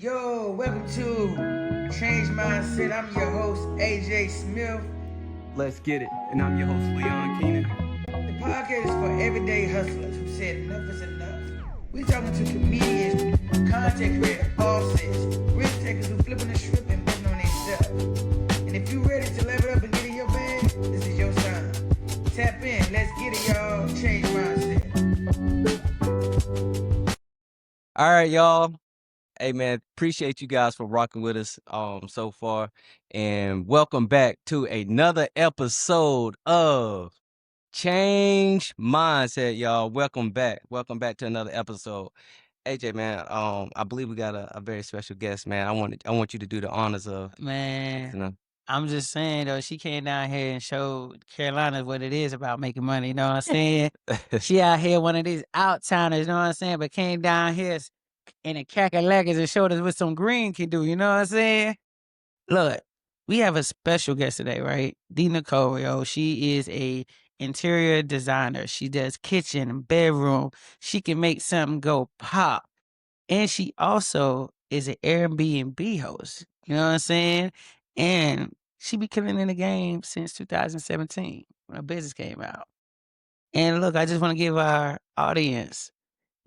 Yo, welcome to Change Mindset. I'm your host, AJ Smith. Let's get it. And I'm your host, Leon Keenan. The podcast is for everyday hustlers who said enough is enough. We talking to comedians, content creators, bosses, risk takers who flipping the script and betting on themselves. And if you ready to level up and get in your bag, this is your time. Tap in. Let's get it, y'all. Change Mindset. All right, y'all. Hey, man, appreciate you guys for rocking with us so far. And welcome back to another episode of Change Mindset, y'all. Welcome back. Welcome back to another episode. AJ, man, I believe we got a very special guest, man. I want you to do the honors of, Man, I'm just saying though, she came down here and showed Carolina what it is about making money. You know what I'm saying? She out here one of these out-towners, you know what I'm saying? But came down here in a cackalackers and showed us what some green can do. You know what I'm saying? Look, we have a special guest today, right? Dina Corio. She is a interior designer. She does kitchen and bedroom. She can make something go pop. And she also is an Airbnb host. You know what I'm saying? And she be killing in the game since 2017 when her business came out. And look, I just want to give our audience,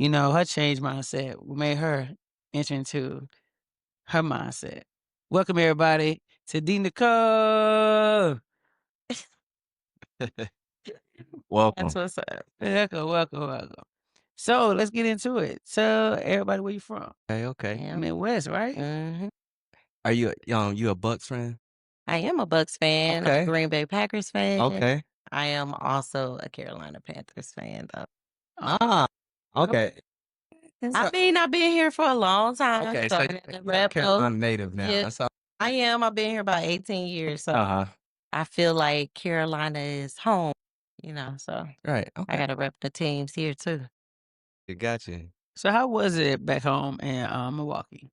her change mindset. We made her enter into her mindset. Welcome everybody to Dina Co. welcome. That's what's up. Welcome. So let's get into it. So everybody, where you from? Okay. Midwest, right? Mm-hmm. Are you a Bucks fan? I am a Bucks fan. I'm Okay. a Green Bay Packers fan. Okay. I am also a Carolina Panthers fan, though. Okay. I've been here for a long time. Okay, so so I got the you're rep. Carolina native now. Yeah. That's all. I am. I've been here about 18 years, so I feel like Carolina is home. So Right. I Okay. got to rep the teams here too. You got you. So how was it back home in Milwaukee?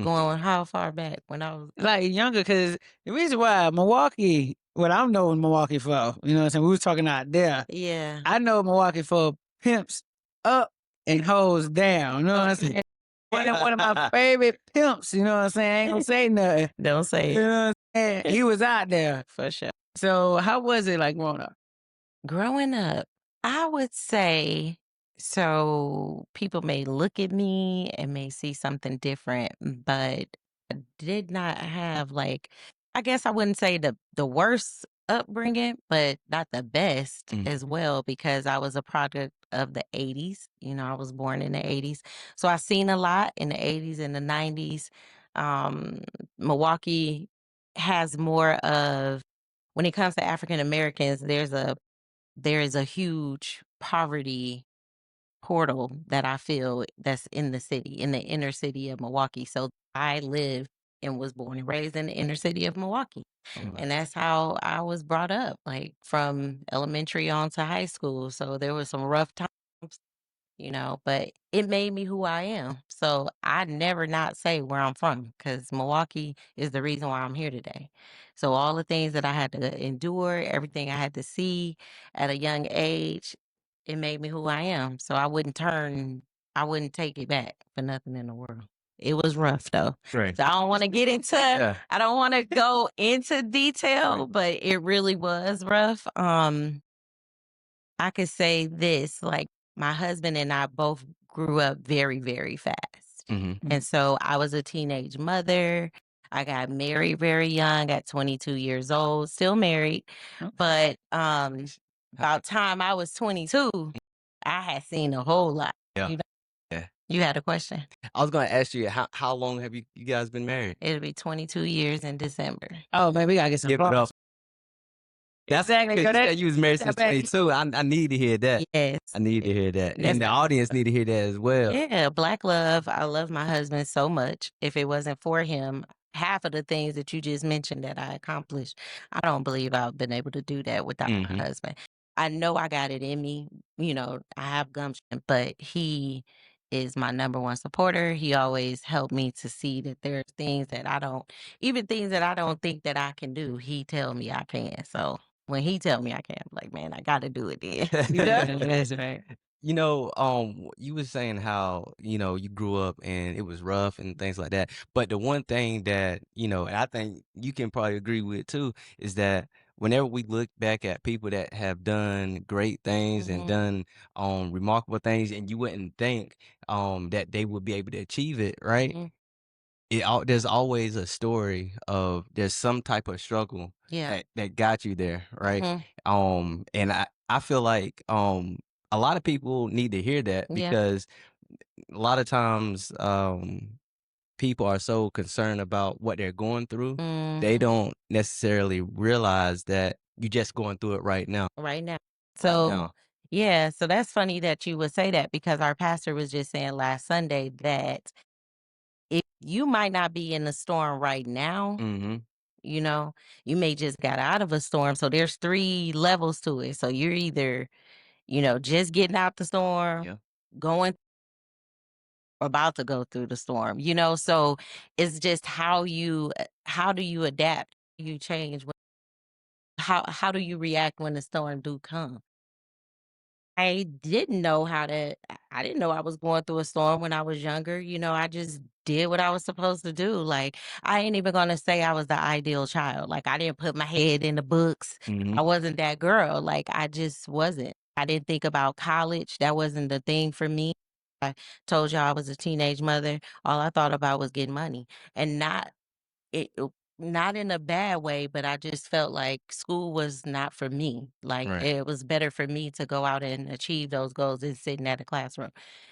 Going how far back when I was Like younger, because the reason why Milwaukee, what I'm knowing Milwaukee for, you know what I'm saying? We was talking out there. Yeah. I know Milwaukee for pimps up and hoes down. You know what I'm saying? One of my favorite pimps, you know what I'm saying? I ain't gonna say nothing. Don't say You it. know what I'm saying? He was out there. For sure. So how was it like growing up? Growing up, I would say, so people may look at me and may see something different, but I did not have I guess I wouldn't say the worst upbringing, but not the best as well, because I was a product of the 80s. I was born in the 80s. So I seen a lot in the 80s and the 90s. Milwaukee has more of, when it comes to African Americans, there is a huge poverty portal that I feel that's in the city, in the inner city of Milwaukee. So I lived and was born and raised in the inner city of Milwaukee. And that's how I was brought up, like from elementary on to high school. So there was some rough times, but it made me who I am. So I never not say where I'm from, because Milwaukee is the reason why I'm here today. So all the things that I had to endure, everything I had to see at a young age, it made me who I am. So I wouldn't take it back for nothing in the world. It was rough though. Right. So I don't want to get into, I don't want to go into detail, but it really was rough. I could say this, like my husband and I both grew up very, very fast. And so I was a teenage mother. I got married very young at 22 years old, still married. But about time I was 22, I had seen a whole lot. Yeah. Yeah. You had a question? I was going to ask you, how long have you guys been married? It'll be 22 years in December. Oh, man, we got to get some Give it up. applause. That's Exactly. You So that- said you was married since that back- 22. I need to hear that. Yes. I need to hear that. That's- And the audience need to hear that as well. Yeah, Black love. I love my husband so much. If it wasn't for him, half of the things that you just mentioned that I accomplished, I don't believe I've been able to do that without my husband. I know I got it in me. I have gumption, but he is my number one supporter. He always helped me to see that there's things that even things that I don't think that I can do, he tell me I can. So when he tell me I can, I'm like, man, I got to do it then. That's right. You were saying how, you grew up and it was rough and things like that. But the one thing that, and I think you can probably agree with too, is that whenever we look back at people that have done great things and Mhm. done remarkable things, and you wouldn't think that they would be able to achieve it, right? Mhm. There's always a story of there's some type of struggle Yeah. that got you there, right? Mhm. And I feel like a lot of people need to hear that Yeah. because a lot of times people are so concerned about what they're going through, they Mhm. don't necessarily realize that you're just going through it right now. Right now. Right So, now. yeah, so that's funny that you would say that because our pastor was just saying last Sunday that if you might not be in the storm right now, Mm-hmm. you know, you may just got out of a storm. So there's 3 levels to it. So you're either, just getting out the storm, Yeah. going about to go through the storm, so it's just how do you adapt? You change. How do you react when the storm do come? I didn't know how to I didn't know I was going through a storm when I was younger. I just did what I was supposed to do. Like, I ain't even gonna say I was the ideal child. Like, I didn't put my head in the books. Mm-hmm. I wasn't that girl. Like, I just wasn't. I didn't think about college. That wasn't the thing for me. I told y'all I was a teenage mother. All I thought about was getting money and not in a bad way, but I just felt like school was not for me. Like, Right. it was better for me to go out and achieve those goals than sitting at a classroom.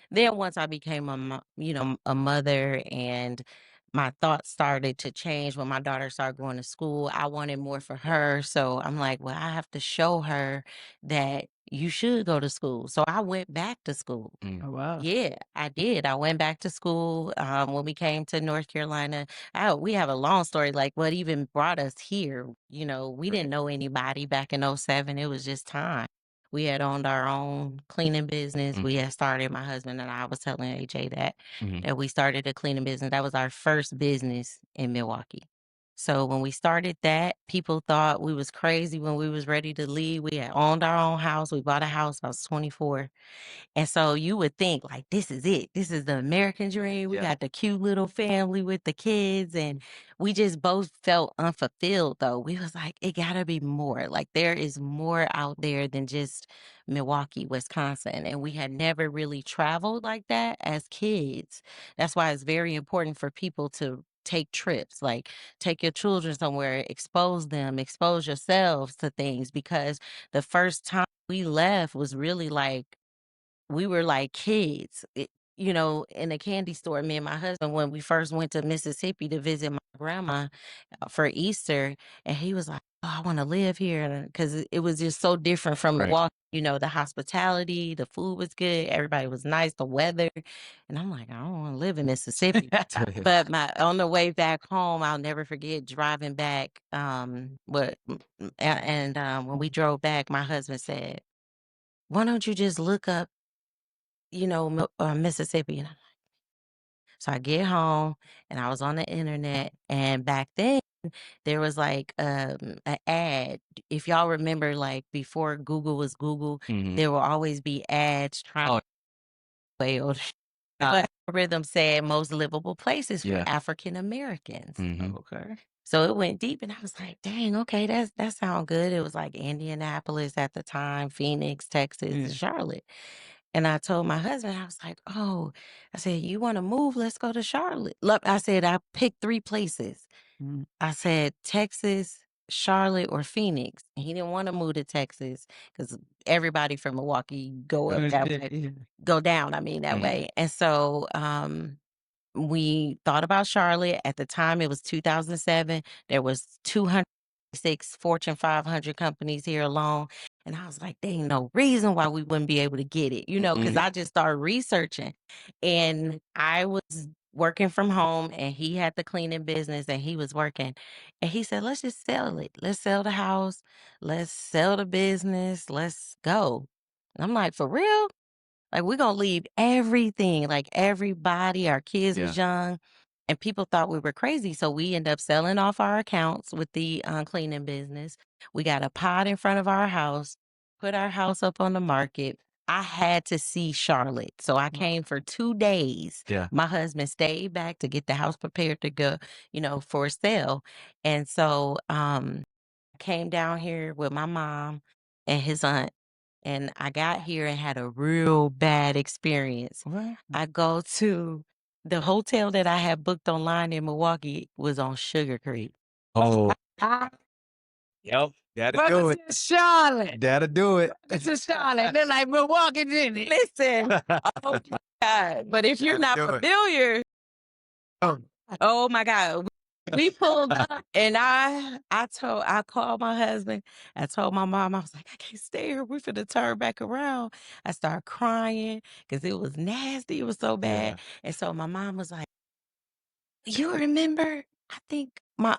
Then once I became a mother and my thoughts started to change when my daughter started going to school, I wanted more for her. So I'm like, well, I have to show her that you should go to school. So I went back to school. Mm. Oh, wow. Yeah, I did. I went back to school when we came to North Carolina. We have a long story, like what even brought us here. We didn't know anybody back in '07. It was just time. We had owned our own cleaning business. Mm. We had started, my husband and I was telling AJ that, Mhm. that we started a cleaning business. That was our first business in Milwaukee. So when we started that, people thought we was crazy when we was ready to leave. We had owned our own house. We bought a house. I was 24. And so you would think like, this is it. This is the American dream. We Yeah. got the cute little family with the kids. And we just both felt unfulfilled though. We was like, it gotta be more. Like, there is more out there than just Milwaukee, Wisconsin. And we had never really traveled like that as kids. That's why it's very important for people to take trips, like take your children somewhere, expose them, expose yourselves to things, because the first time we left was really like we were like kids, in a candy store, me and my husband, when we first went to Mississippi to visit my grandma for Easter. And he was like, oh, I want to live here. Because it was just so different from Right. Milwaukee. The hospitality, the food was good, everybody was nice, the weather. And I'm like, I don't want to live in Mississippi. But on the way back home, I'll never forget driving back. When we drove back, my husband said, why don't you just look up Mississippi. So I get home and I was on the internet, and back then there was like an ad. If y'all remember, like before Google was Google, Mhm. there will always be ads trying Oh, to fail. But algorithm said most livable places for yeah. African Americans. Mhm. Okay. So it went deep, and I was like, dang, okay, that sounds good. It was like Indianapolis at the time, Phoenix, Texas, Yeah. and Charlotte. And I told my husband, I was like, oh, I said, you want to move? Let's go to Charlotte. Look, I said, I picked 3 places. Mm. I said, Texas, Charlotte, or Phoenix. And he didn't want to move to Texas because everybody from Milwaukee go up that way, Yeah. go down, I mean, that Mhm. way. And so we thought about Charlotte. At the time, it was 2007. There was 206 Fortune 500 companies here alone. And I was like, there ain't no reason why we wouldn't be able to get it, because Mhm. I just started researching. And I was working from home, and he had the cleaning business, and he was working. And he said, let's just sell it. Let's sell the house. Let's sell the business. Let's go. And I'm like, for real? Like, we're gonna leave everything, like everybody, our kids Yeah. was young, and people thought we were crazy. So we end up selling off our accounts with the cleaning business. We got a pod in front of our house, put our house up on the market. I had to see Charlotte. So I came for 2 days. Yeah. My husband stayed back to get the house prepared to go, for sale. And so I came down here with my mom and his aunt. And I got here and had a real bad experience. What? I go to the hotel that I had booked online in Milwaukee was on Sugar Creek. Oh, Ah, yep. That'll do welcome it. to Charlotte. That'll do it. Welcome to Charlotte. They're like Milwaukee, didn't it? Listen, oh my God. But if you're not Do it. familiar, oh my God. We pulled up and I called my husband. I told my mom, I was like, I can't stay here. We're finna turn back around. I started crying because it was nasty. It was so bad. Yeah. And so my mom was like, you remember? I think my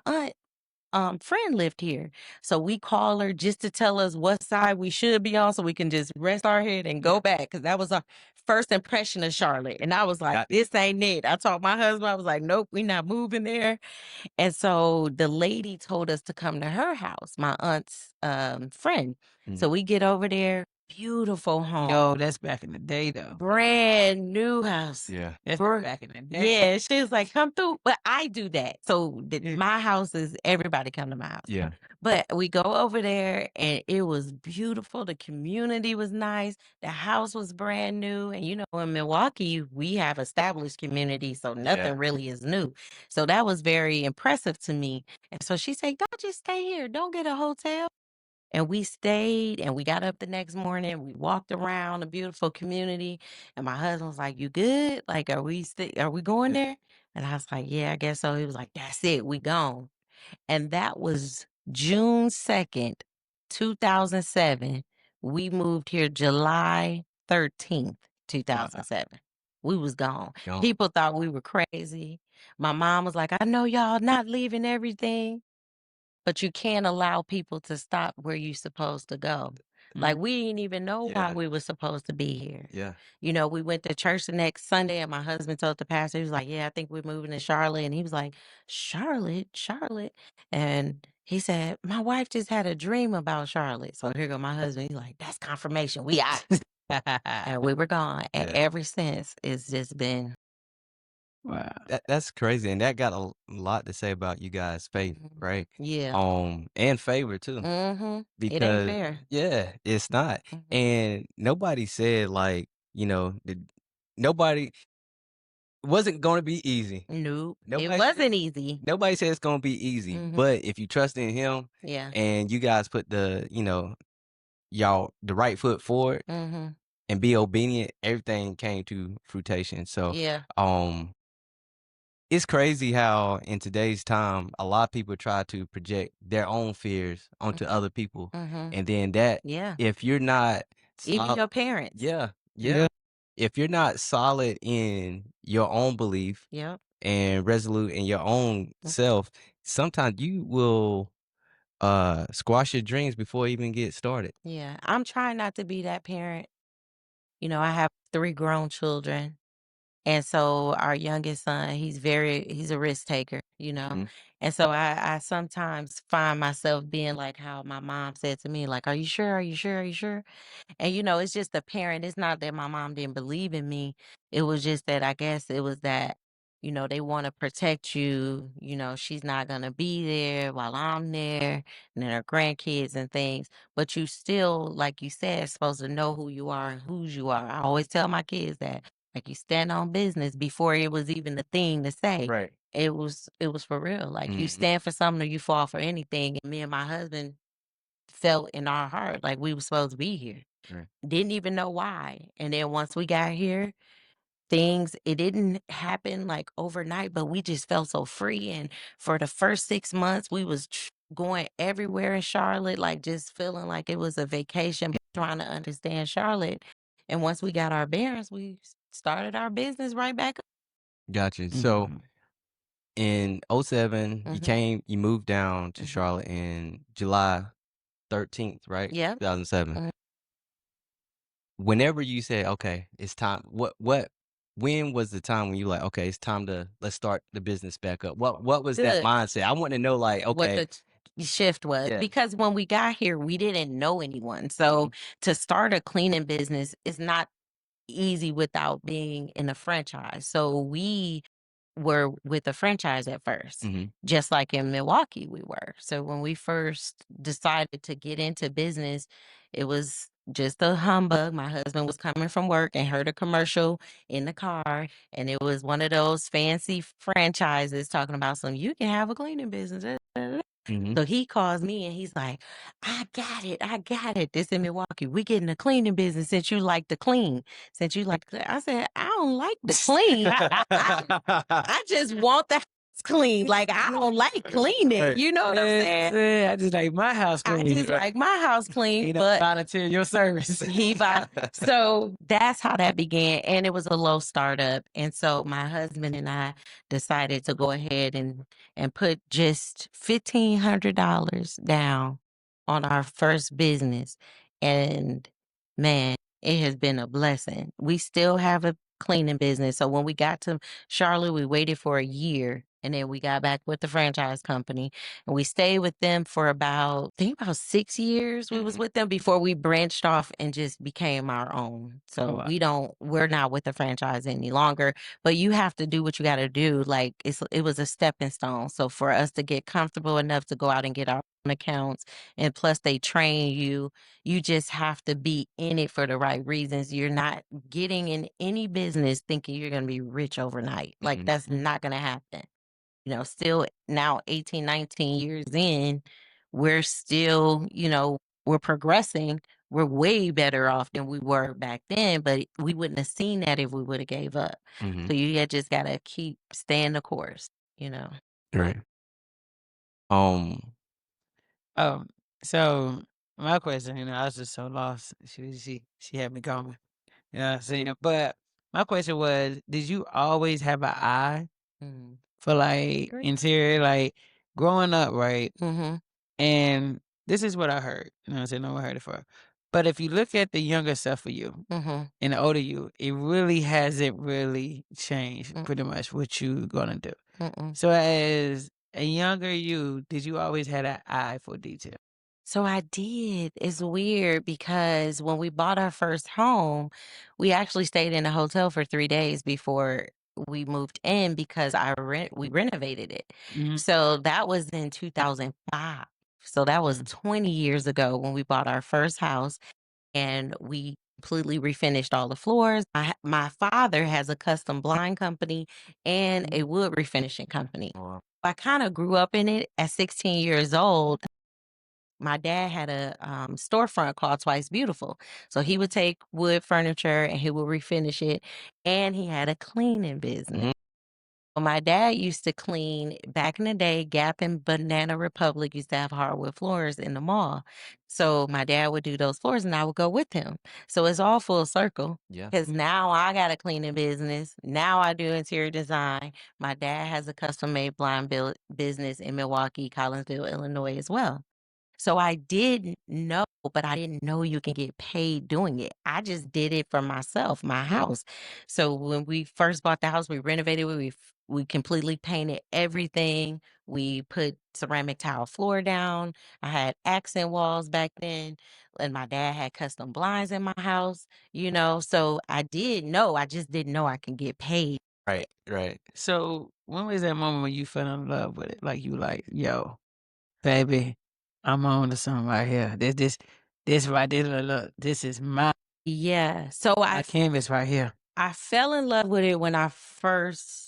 aunt friend lived here. So we call her just to tell us what side we should be on so we can just rest our head and go back. Cause that was our first impression of Charlotte. And I was like, Got- this ain't it. I told my husband, I was like, nope, we're not moving there. And so the lady told us to come to her house, my aunt's friend. So we get over there, beautiful home. Yo, that's back in the day, though. Brand new house. Yeah. That's Bro- back in the day. Yeah, she was like, come through. But I do that. So Yeah. my house is everybody come to my house. Yeah. But we go over there and it was beautiful. The community was nice. The house was brand new. And in Milwaukee, we have established community, so nothing really is new. So that was very impressive to me. And so she said, don't just stay here. Don't get a hotel. And we stayed and we got up the next morning. We walked around a beautiful community. And my husband was like, you good? Like, are we going there? And I was like, yeah, I guess so. He was like, that's it. We gone. And that was June 2nd, 2007. We moved here July 13th, 2007. We was gone. Gone. People thought we were crazy. My mom was like, I know y'all not leaving everything, but you can't allow people to stop where you supposed to go. Like, we didn't even know why Yeah. we were supposed to be here. Yeah. We went to church the next Sunday and my husband told the pastor, he was like, yeah, I think we're moving to Charlotte. And he was like, Charlotte? And he said, my wife just had a dream about Charlotte. So here go my husband. He's like, that's confirmation. We out. And we were gone. And Yeah. ever since, it's just been. Wow. That's crazy, and that got a lot to say about you guys' faith, right? Yeah. And favor too, Mm-hmm. It ain't because fair. yeah, it's not. Mhm. And nobody said like nobody wasn't going to be easy. Nope. Nobody It wasn't easy. Nobody said it's going to be easy, Mhm. but if you trust in Him Yeah. and you guys put the the right foot forward Mm-hmm. and be obedient, everything came to fruition. So Yeah. it's crazy how in today's time a lot of people try to project their own fears onto other people, Mm-hmm. and then that Yeah. if you're not Even sol- your parents. yeah, Yeah. if you're not solid in your own belief Yep. and resolute in your own self, sometimes you will squash your dreams before you even get started. Yeah. I'm trying not to be that parent. I have 3 grown children. And so our youngest son, he's a risk taker, Mhm. And so I sometimes find myself being like how my mom said to me, like, are you sure? Are you sure? Are you sure? And it's just a parent. It's not that my mom didn't believe in me. It was just that I guess it was that, they want to protect you. She's not going to be there while I'm there and then her grandkids and things. But you still, like you said, supposed to know who you are and whose you are. I always tell my kids that. Like, you stand on business before it was even a thing to say. Right. It was for real. Like, you Mhm. stand for something or you fall for anything. And me and my husband felt in our heart like we were supposed to be here. Right. Didn't even know why. And then once we got here, it didn't happen like overnight, but we just felt so free. And for the first 6 months, we was going everywhere in Charlotte, like just feeling like it was a vacation, but trying to understand Charlotte. And once we got our bearings, we started our business right back up. Gotcha. So Mhm. in 07, Mhm. you moved down to Mhm. Charlotte in July 13th, right? Yep. 2007. Mhm. Whenever you said, okay, it's time, when was the time when you like, okay, it's time let's start the business back up? What was that Good. mindset? I want to know, like, What okay, shift was. Yeah. Because when we got here, we didn't know anyone. So to start a cleaning business is not easy without being in a franchise. So we were with a franchise at first, just like in Milwaukee we were. So when we first decided to get into business, it was just a humbug. My husband was coming from work and heard a commercial in the car, and it was one of those fancy franchises talking about some, you can have a cleaning business. So he calls me and he's like, I got it. I got it. This in Milwaukee. We getting a cleaning business since you like to clean. Since you like to clean. I said, I don't like to clean. I just want the house clean. Like, I don't like cleaning. Right. You know what I'm saying? Yeah, I just like my house I clean. just like my house clean, You know, but volunteer your service. so that's how that began. And it was a low startup. And so my husband and I decided to go ahead and put just $1,500 down on our first business. And man, it has been a blessing. We still have a cleaning business. So when we got to Charlotte, we waited for a year. And then we got back with the franchise company, and we stayed with them for about 6 years. We was with them before we branched off and just became our own. So we're not with the franchise any longer, but you have to do what you got to do. Like it was a stepping stone. So for us to get comfortable enough to go out and get our own accounts, and plus they train you, you just have to be in it for the right reasons. You're not getting in any business thinking you're going to be rich overnight. Like that's not going to happen. You know, still now 18, 19 years in, we're still, we're progressing. We're way better off than we were back then, but we wouldn't have seen that if we would have gave up. So you just got to keep staying the course, Right. So my question, I was just so lost. She had me going. You know what I'm saying? But my question was, did you always have an eye for like Great. interior, like growing up, right? Mm-hmm. And this is what I heard. You know what I'm saying? No one heard it for. But if you look at the younger self of you Mm-hmm. and the older you, it really hasn't really changed pretty much what you gonna do. Mm-mm. So as a younger you, did you always have that eye for detail? So I did. It's weird because when we bought our first home, we actually stayed in a hotel for 3 days before we moved in because we renovated it. So that was in 2005. So that was 20 years ago when we bought our first house, and we completely refinished all the floors. My father has a custom blind company and a wood refinishing company. Wow. I kind of grew up in it. At 16 years old, my dad had a storefront called Twice Beautiful. So he would take wood furniture and he would refinish it. And he had a cleaning business. Well, my dad used to clean back in the day. Gap and Banana Republic used to have hardwood floors in the mall. So my dad would do those floors and I would go with him. So it's all full circle. Yeah. Because now I got a cleaning business. Now I do interior design. My dad has a custom made blind business in Milwaukee, Collinsville, Illinois as well. So I did know, but I didn't know you can get paid doing it. I just did it for myself, my house. So when we first bought the house, we renovated it. We completely painted everything. We put ceramic tile floor down. I had accent walls back then, and my dad had custom blinds in my house. So I did know. I just didn't know I can get paid. Right. So when was that moment when you fell in love with it? Like you like, yo, baby, I'm on to something right here. This right there, look, this is my So my canvas right here. I fell in love with it when I first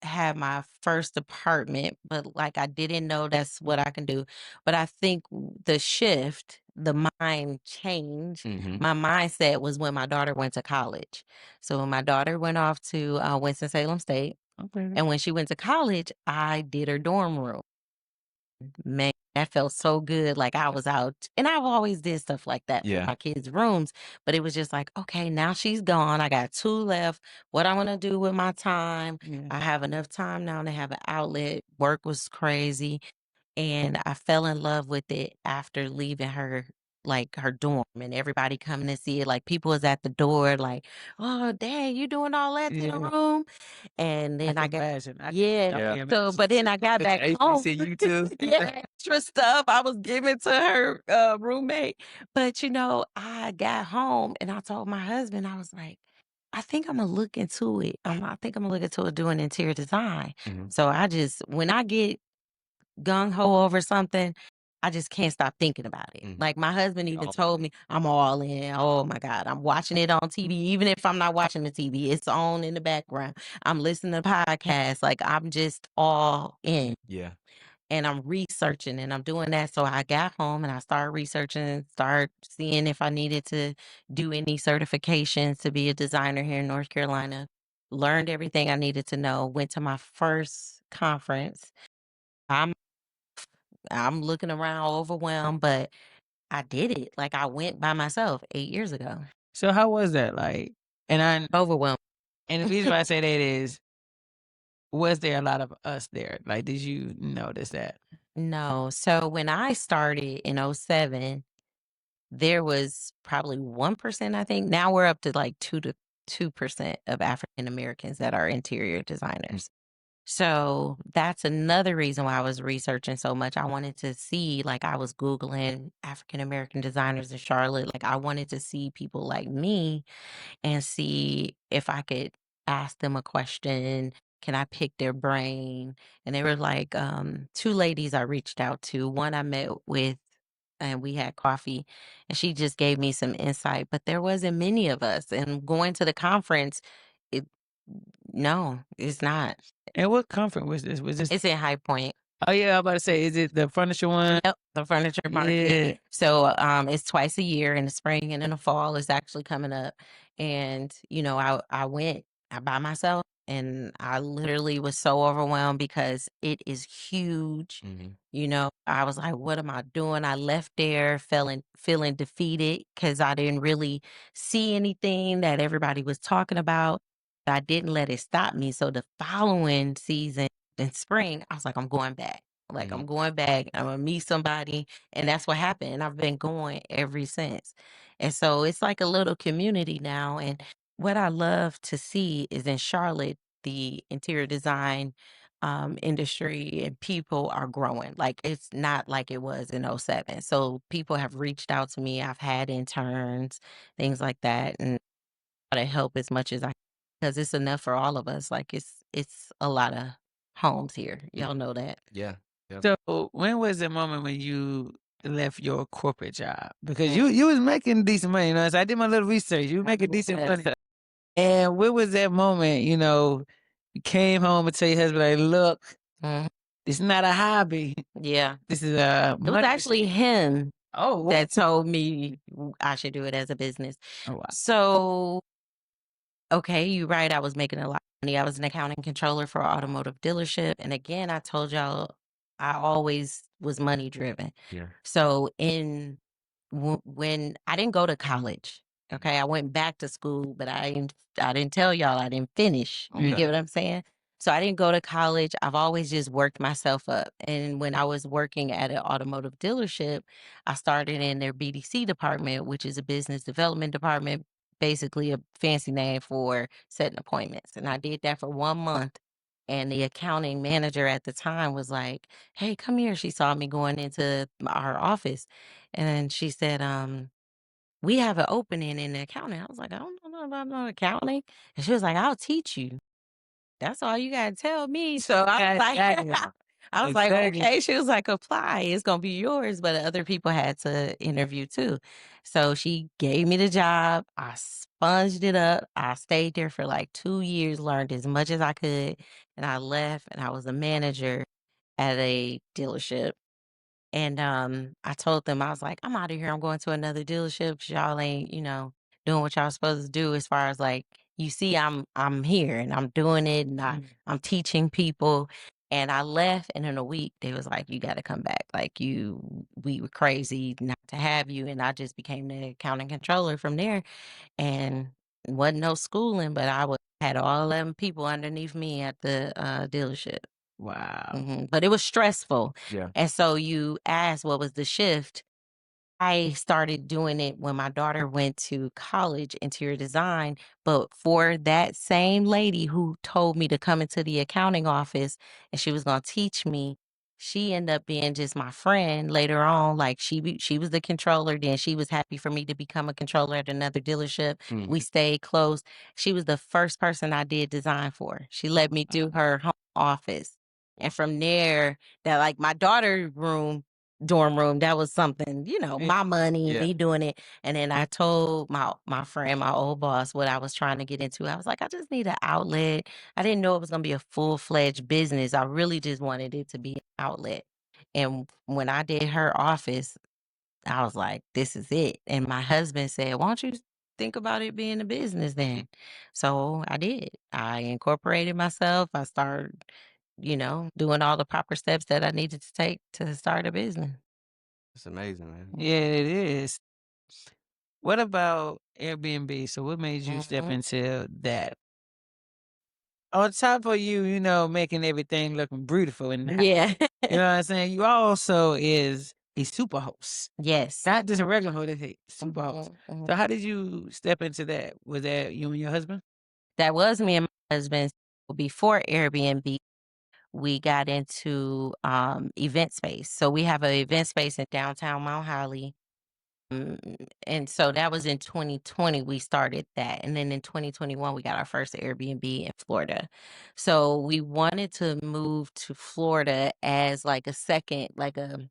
had my first apartment, but like I didn't know that's what I can do. But I think the shift, the mind change, my mindset was when my daughter went to college. So when my daughter went off to Winston-Salem State, Okay. and when she went to college, I did her dorm room. Man, that felt so good. Like I was out, and I've always did stuff like that for my kids' rooms. But it was just like, okay, now she's gone. I got 2 left. What I'm gonna do with my time? I have enough time now to have an outlet. Work was crazy, and I fell in love with it after leaving her like her dorm, and everybody coming to see it. Like people was at the door, like, "Oh, dang, you doing all that to the Yeah. room?" And I then I can got imagine. I yeah. Yeah. So, but then I got back home. HBCU too. Yeah, extra stuff I was giving to her roommate. But I got home and I told my husband, I was like, I think I'm gonna look into it. I think I'm gonna look into doing interior design. Mhm. So when I get gung ho over something, I just can't stop thinking about it. Mhm. Like my husband even All told me, I'm all in. Oh my God, I'm watching it on TV. Even if I'm not watching the TV, it's on in the background. I'm listening to podcasts. Like I'm just all in. Yeah. And I'm researching and I'm doing that. So I got home and I started researching, start seeing if I needed to do any certifications to be a designer here in North Carolina. Learned everything I needed to know. Went to my first conference. I'm I'm looking around overwhelmed, but I did it. Like I went by myself 8 years ago. So how was that like? And Overwhelmed. the reason why I say that is, was there a lot of us there? Like, did you notice that? No. So when I started in 07, there was probably 1%, I think. Now we're up to like 2% of African Americans that are interior designers. So that's another reason why I was researching so much. I wanted to see, like, I was Googling African American designers in Charlotte. Like, I wanted to see people like me and see if I could ask them a question. Can I pick their brain? And they were like, two ladies I reached out to. One I met with and we had coffee and she just gave me some insight, but there wasn't many of us. And going to the conference, it no, it's not. And what conference was this? Was this? It's in High Point. Oh yeah, I'm about to say, is it the furniture one? Yep, the furniture market. Yeah. So it's twice a year in the spring and in the fall. It's actually coming up. And I went by myself and I literally was so overwhelmed because it is huge. I was like, what am I doing? I left there feeling defeated because I didn't really see anything that everybody was talking about. I didn't let it stop me. So the following season in spring, I was like, I'm going back. Like, I'm going back. I'm going to meet somebody. And that's what happened. And I've been going ever since. And so it's like a little community now. And what I love to see is in Charlotte, the interior design industry and people are growing. Like, it's not like it was in 07. So people have reached out to me. I've had interns, things like that. And try to help as much as I can because it's enough for all of us. Like, it's a lot of homes here. Y'all know that. Yeah. So when was the moment when you left your corporate job? Because you was making decent money, so I did my little research. You were making decent money. And when was that moment, you came home and tell your husband, like, look, Mhm. it's not a hobby. Yeah. This is It was actually him Oh, wow. that told me I should do it as a business. Oh, wow. So, okay, you're right. I was making a lot of money. I was an accounting controller for an automotive dealership. And again, I told y'all I always was money driven. Yeah. So when I didn't go to college, okay, I went back to school, but I didn't tell y'all I didn't finish. You Yeah. get what I'm saying? So I didn't go to college. I've always just worked myself up. And when I was working at an automotive dealership, I started in their BDC department, which is a business development department, basically a fancy name for setting appointments. And I did that for 1 month. And the accounting manager at the time was like, hey, come here. She saw me going into our office. And she said, we have an opening in accounting. I was like, I don't know about no accounting. And she was like, I'll teach you. That's all you gotta tell me. So I was like, I was like, Exactly. okay. She was like, apply. It's gonna be yours. But other people had to interview too. So she gave me the job. I sponged it up. I stayed there for like 2 years, learned as much as I could, and I left and I was a manager at a dealership. And I told them, I was like, I'm out of here. I'm going to another dealership 'cause y'all ain't, doing what y'all supposed to do as far as like you see I'm here and I'm doing it and I'm teaching people. And I left and in a week they was like, you gotta come back. Like we were crazy not to have you. And I just became the accounting controller from there. And wasn't no schooling, but had all 11 people underneath me at the dealership. Wow. But it was stressful. Yeah. And so you asked what was the shift. I started doing it when my daughter went to college, interior design. But for that same lady who told me to come into the accounting office and she was going to teach me, she ended up being just my friend later on. Like she was the controller. Then she was happy for me to become a controller at another dealership. We stayed close. She was the first person I did design for. She let me do her home office. And from there, that like my daughter dorm room, that was something, my money, Yeah. me doing it. And then I told my friend, my old boss, what I was trying to get into. I was like, I just need an outlet. I didn't know it was gonna be a full-fledged business. I really just wanted it to be an outlet. And when I did her office, I was like, this is it. And my husband said, why don't you think about it being a business then? So I did. I incorporated myself. I started, doing all the proper steps that I needed to take to start a business. It's amazing, man. Yeah, it is. What about Airbnb? So what made you step Mhm. into that? On top of you, making everything looking beautiful and nice, Yeah. you know what I'm saying? You also is a super host. Yes. Not just a regular host, a super host. Mhm, mhm. So how did you step into that? Was that you and your husband? That was me and my husband. Before Airbnb, we got into event space. So we have an event space in downtown Mount Holly. And so that was in 2020 we started that. And then in 2021 we got our first Airbnb in Florida. So we wanted to move to Florida as like a second, like a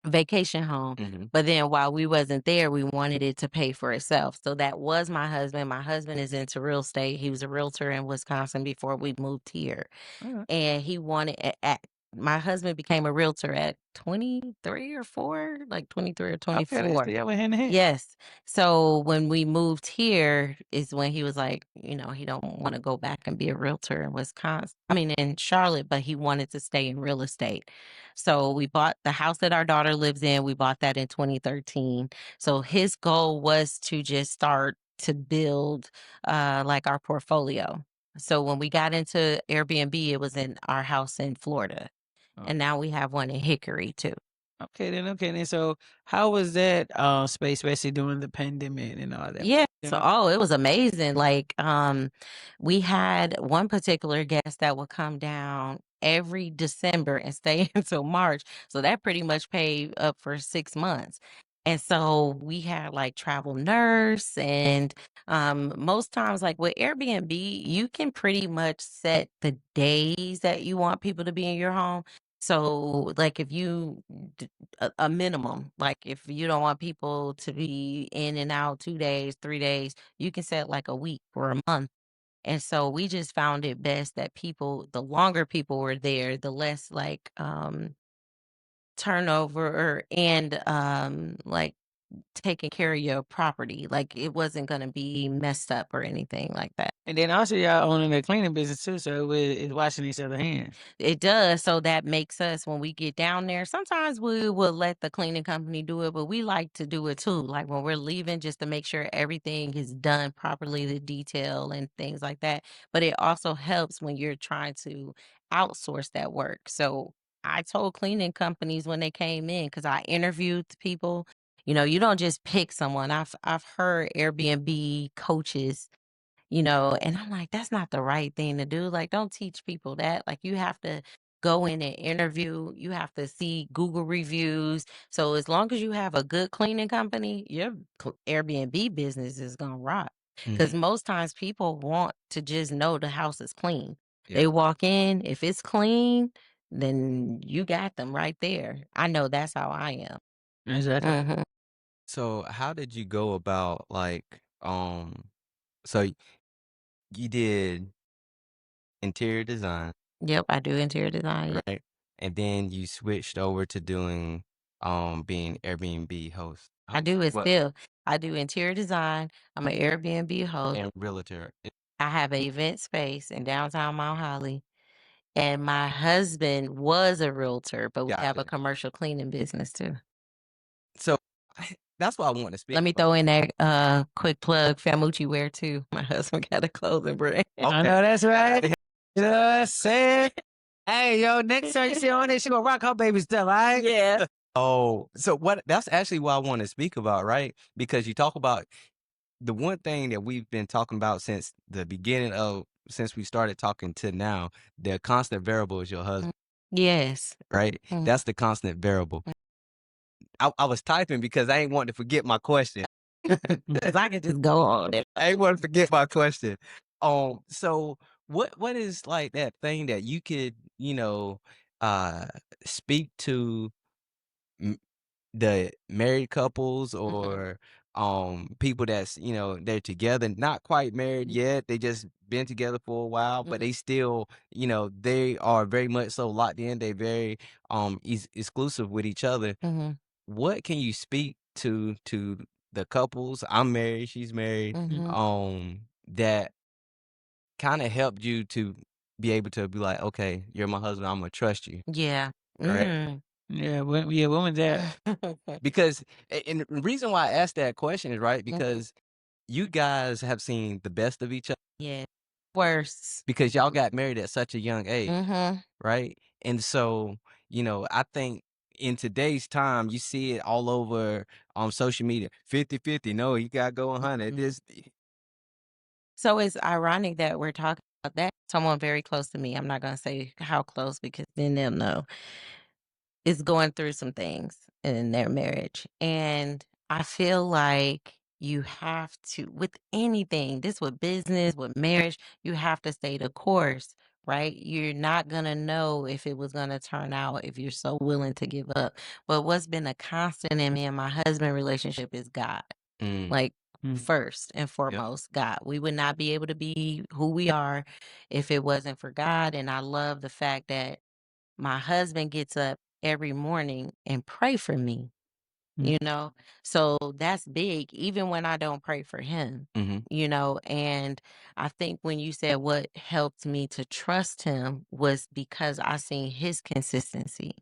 vacation home. But then while we wasn't there, we wanted it to pay for itself. So that was my husband. My husband is into real estate. He was a realtor in Wisconsin before we moved here. Okay. And he wanted my husband became a realtor at 23 or 4, like 23 or Okay, 24. so y'all went hand in hand. Yes. So when we moved here is when he was like, he don't want to go back and be a realtor in Wisconsin. I mean, in Charlotte, but he wanted to stay in real estate. So we bought the house that our daughter lives in. We bought that in 2013. So his goal was to just start to build like our portfolio. So when we got into Airbnb, it was in our house in Florida. Oh. And now we have one in Hickory too. Okay then. So how was that space, especially during the pandemic and all that? Yeah. You So, know? it was amazing. Like, we had one particular guest that would come down every December and stay until March. So that pretty much paid up for 6 months. And so we had like travel nurse and most times like with Airbnb, you can pretty much set the days that you want people to be in your home. So like if you a minimum. Like if you don't want people to be in and out 2 days, 3 days, you can set like a week or a month. And so we just found it best that the longer people were there, the less like turnover and like taking care of your property. Like it wasn't gonna be messed up or anything like that. And then also y'all owning a cleaning business too, so it's washing each other's hands. It does. So that makes us, when we get down there, sometimes we will let the cleaning company do it, but we like to do it too. Like when we're leaving, just to make sure everything is done properly, the detail and things like that. But it also helps when you're trying to outsource that work. So I told cleaning companies when they came in, because I interviewed people, you don't just pick someone. I've heard Airbnb coaches, and I'm like, that's not the right thing to do. Like, don't teach people that. Like, you have to go in and interview, you have to see Google reviews. So, as long as you have a good cleaning company, your Airbnb business is going to rock. Because most times people want to just know the house is clean. They walk in, if it's clean, then you got them right there. I know that's how I am. Exactly. Mhm. So how did you go about so you did interior design, Yep, I do interior design. Yep. right? And then you switched over to doing being Airbnb host. I do it What still. I do interior design. I'm an Airbnb host. and realtor. I have an event space in downtown Mount Holly. And my husband was a realtor, but we have a Gotcha. commercial cleaning business too. So that's what I want to speak Let me about. throw in that quick plug, Famucci Wear too. My husband got a clothing brand. I Okay. know that's right. You know what I'm saying? Hey, yo, next time you see her on there, she gonna rock her baby stuff, all right? Yeah. Oh, so what that's actually what I want to speak about, right? Because you talk about the one thing that we've been talking about since the beginning of since we started talking to now, the constant variable is your Mm. husband, Yes. right? Mm. That's the constant variable. I was typing because I ain't wanting to forget my question. Because I could just go on it. I ain't want to forget my question. So what is like that thing that you could, uh speak to the married couples Mhm. or people that's they're together, not quite married yet, they just been together for a while, but Mhm. they still they are very much so locked in, they very exclusive with each other. Mhm. What can you speak to the couples? I'm married, she's married, Mhm. that kind of helped you to be able to be like, okay, you're my husband, I'm gonna trust you, Yeah. right? Mm. Yeah, when was that? Because and the reason why I asked that question is right Mhm. because you guys have seen the best of each other Yeah. Worse. because y'all got married at such a young age, Mhm. right? And so, I think in today's time, you see it all over on social media 50-50. No, you got to go 100. Mhm. This, So it's ironic that we're talking about that. Someone very close to me, I'm not gonna say how close because then they'll know, is going through some things in their marriage. And I feel like you have to, with anything, this with business, with marriage, you have to stay the course, right? You're not gonna know if it was gonna turn out if you're so willing to give up. But what's been a constant in me and my husband relationship is God. mm, Like, Mm. first and yep. foremost, God. We would not be able to be who we are if it wasn't for God. And I love the fact that my husband gets up every morning and pray for me, Mm. so that's big even when I don't pray for him, hmm and I think when you said what helped me to trust him was because I seen his consistency.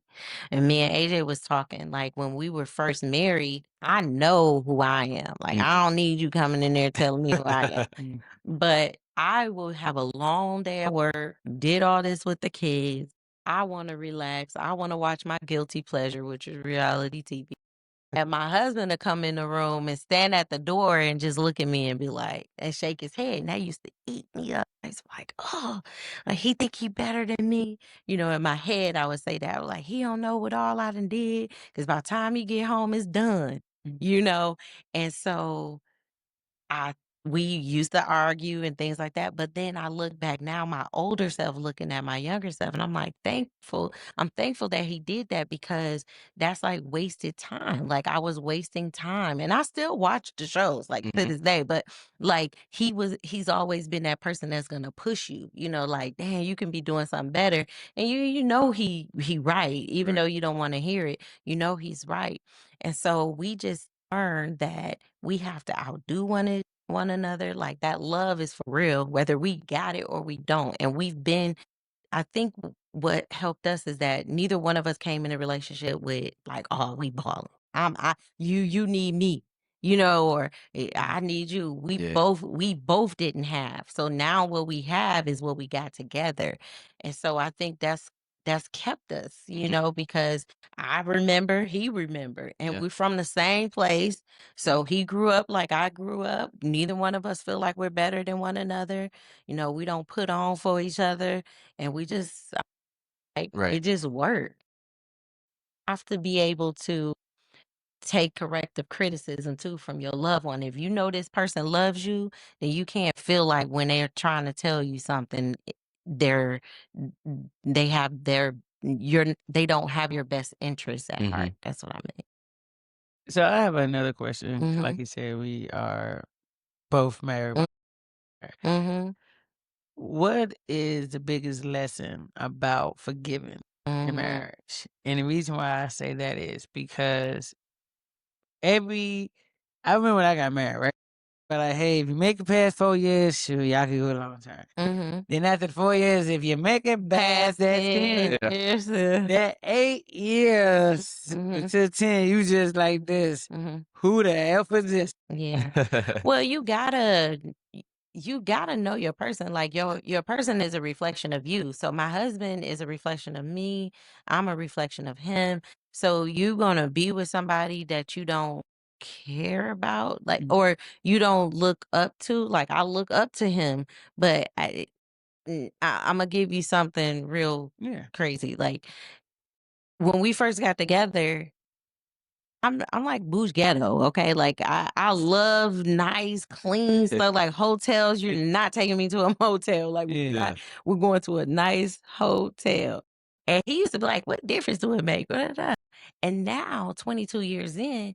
And me and AJ was talking, like, when we were first married, I know who I am. Like, I don't need you coming in there telling me who I am. Mm. But I will have a long day at work, did all this with the kids. I want to relax. I want to watch my guilty pleasure, which is reality TV. And my husband to come in the room and stand at the door and just look at me and be like, and shake his head. And that used to eat me up. It's like, oh, like he think he better than me. In my head, I would say that. I was like, he don't know what all I done did. Because by the time he get home, it's done. Mm. And so I we used to argue and things like that. But then I look back now, my older self looking at my younger self, and I'm like, thankful. I'm thankful that he did that because that's like wasted time. Like I was wasting time. And I still watch the shows like to hmm this day. But like he's always been that person that's gonna push you, like, damn, you can be doing something better. And he right, even Right. though you don't want to hear it, he's right. And so we just learned that we have to outdo one another. Like that love is for real, whether we got it or we don't. And I think what helped us is that neither one of us came in a relationship with like, oh, we balling. You need me, or I need you. We Yeah. both didn't have. So now what we have is what we got together. And so I think that's kept us, because I remember, he remembered, and Yeah. we're from the same place. So he grew up like I grew up. Neither one of us feel like we're better than one another. We don't put on for each other, and we just like Right. it just worked. Have to be able to take corrective criticism too from your loved one. If you know this person loves you, then you can't feel like when they're trying to tell you something, they're they have their they don't have your best interests at hmm heart. That's what I mean. So I have another question. Like Mhm. you said, we are both married. Mhm. What is the biggest lesson about forgiving in Mhm. marriage? And the reason why I say that is because I remember when I got married, right? But like, hey, if you make it past 4 years, sure, y'all can go a long time. Mhm. Then after the 4 years, if you make it past that 10, Yeah. Yes. that 8 years Mhm. to 10, you just like this. Mhm. Who the F is this? Yeah. Well, you gotta know your person. Like your person is a reflection of you. So my husband is a reflection of me. I'm a reflection of him. So you gonna be with somebody that you don't care about, like, or you don't look up to. Like I look up to him, but I'm gonna give you something real crazy. Like when we first got together, I'm like bougie ghetto, okay? Like I love nice, clean stuff, like hotels. You're not taking me to a motel. Like we're going to a nice hotel. And he used to be like, "What difference do it make?" Blah, blah, blah. And now, 22 years in,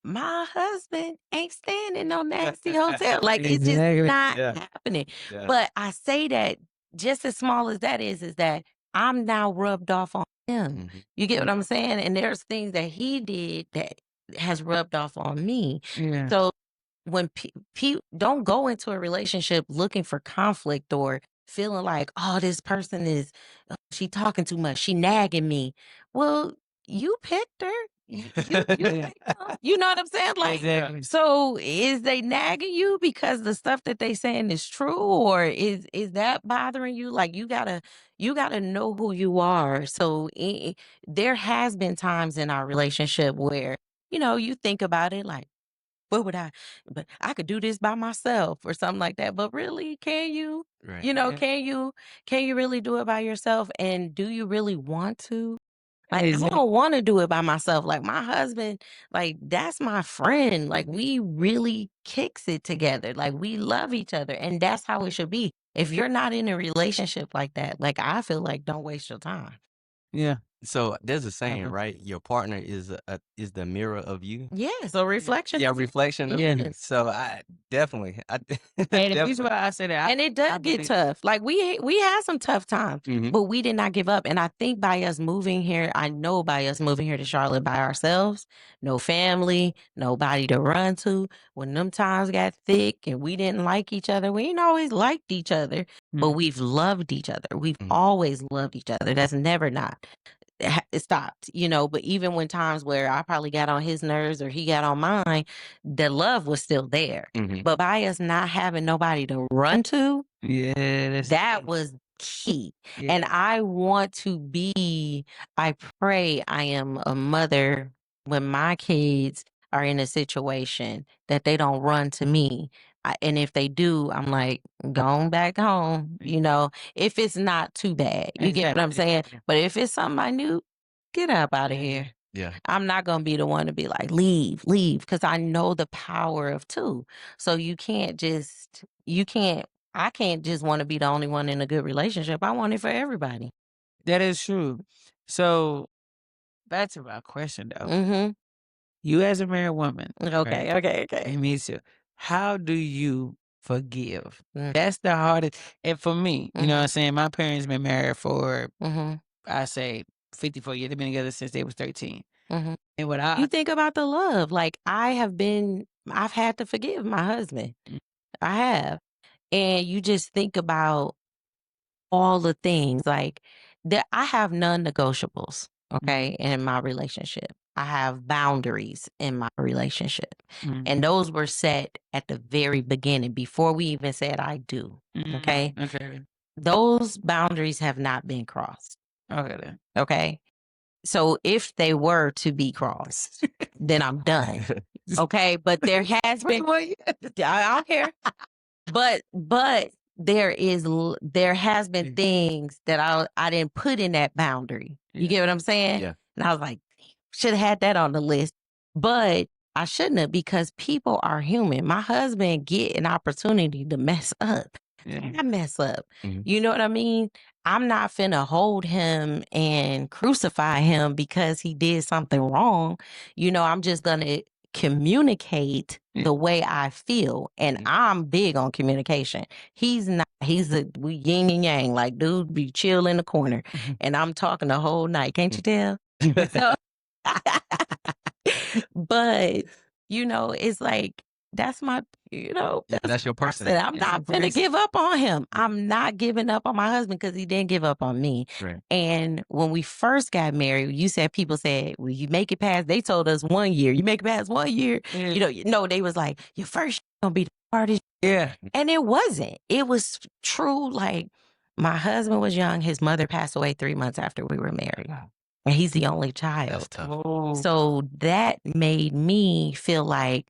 my husband ain't staying in no nasty hotel. Like it's just Exactly. not Yeah. happening. Yeah. But I say that just as small as that is that I'm now rubbed off on him. Mhm. You get what I'm saying? And there's things that he did that has rubbed off on me. Yeah. So when don't go into a relationship looking for conflict or feeling like, oh, this person is she talking too much, she nagging me. Well, you picked her. You picked her. You know what I'm saying? Like, Exactly. so is they nagging you because the stuff that they saying is true, or is that bothering you? Like you gotta know who you are. So there has been times in our relationship where you think about it like, what would but I could do this by myself or something like that. But really, can you? Right. Yeah. Can you really do it by yourself? And do you really want to? Like, I Exactly. don't want to do it by myself. Like my husband, like that's my friend. Like we really kicks it together. Like we love each other. And that's how it should be. If you're not in a relationship like that, like I feel like don't waste your time. Yeah. So there's a saying, know. right? Your partner is the mirror of you. Yeah, so reflection. Yeah, is- reflection of Yeah. you. So I definitely, And the definitely. reason why I say that, And it does I get believe- tough. Like we had some tough times, Mhm. but we did not give up. And I think by us moving here, I know by us moving here to Charlotte by ourselves, no family, nobody to run to. When them times got thick and we didn't like each other, we ain't always liked each other, but Mhm. we've loved each other. We've Mhm. always loved each other. That's never not. It stopped, but even when times where I probably got on his nerves or he got on mine, the love was still there. Mhm. But by us not having nobody to run to, Yeah, that was key. Yeah. And I want to be, I pray I am a mother when my kids are in a situation that they don't run to me. And if they do, I'm like, going back home, if it's not too bad. You get what I'm saying? Exactly. But if it's something minute, get up out of here. Yeah. I'm not going to be the one to be like, leave, because I know the power of two. So I can't just want to be the only one in a good relationship. I want it for everybody. That is true. So back to my question though. Mm-hmm. You as a married woman, Okay, right? okay. And me too. How do you forgive? Mm. That's the hardest. And for me, you know what I'm Mhm. saying? My parents been married for, Mm-hmm. I say, 54 years. They've been together since they was 13. Mm-hmm. And what You think about the love. Like I've had to forgive my husband. Mm. I have. And you just think about all the things like that. I have non-negotiables, okay, in my relationship. I have boundaries in my relationship. Mhm. And those were set at the very beginning before we even said I do. Mhm. Okay. Okay. Those boundaries have not been crossed. Okay then. Okay. So if they were to be crossed, then I'm done. Okay. But there has been, I don't care. But there has been things that I didn't put in that boundary. You Yeah. get what I'm saying? Yeah. And I was like, should have had that on the list. But I shouldn't have, because people are human. My husband get an opportunity to mess up. Yeah. I mess up. Mhm. You know what I mean? I'm not finna hold him and crucify him because he did something wrong. I'm just gonna communicate the way I feel. And I'm big on communication. He's not. We yin and yang. Like, dude be chill in the corner. Mhm. And I'm talking the whole night. Can't you tell? So, but, it's like, that's my, Yeah, that's your person. I'm That's not your finna person. give up on him. I'm not giving up on my husband because he didn't give up on me. Right. And when we first got married, people said, well, you make it past, they told us 1 year. You make it past 1 year. Yeah. They was like, your first gonna be the hard as Yeah. and it wasn't. It was true. Like my husband was young. His mother passed away 3 months after we were married. And he's the only child. That's tough. Oh. So that made me feel like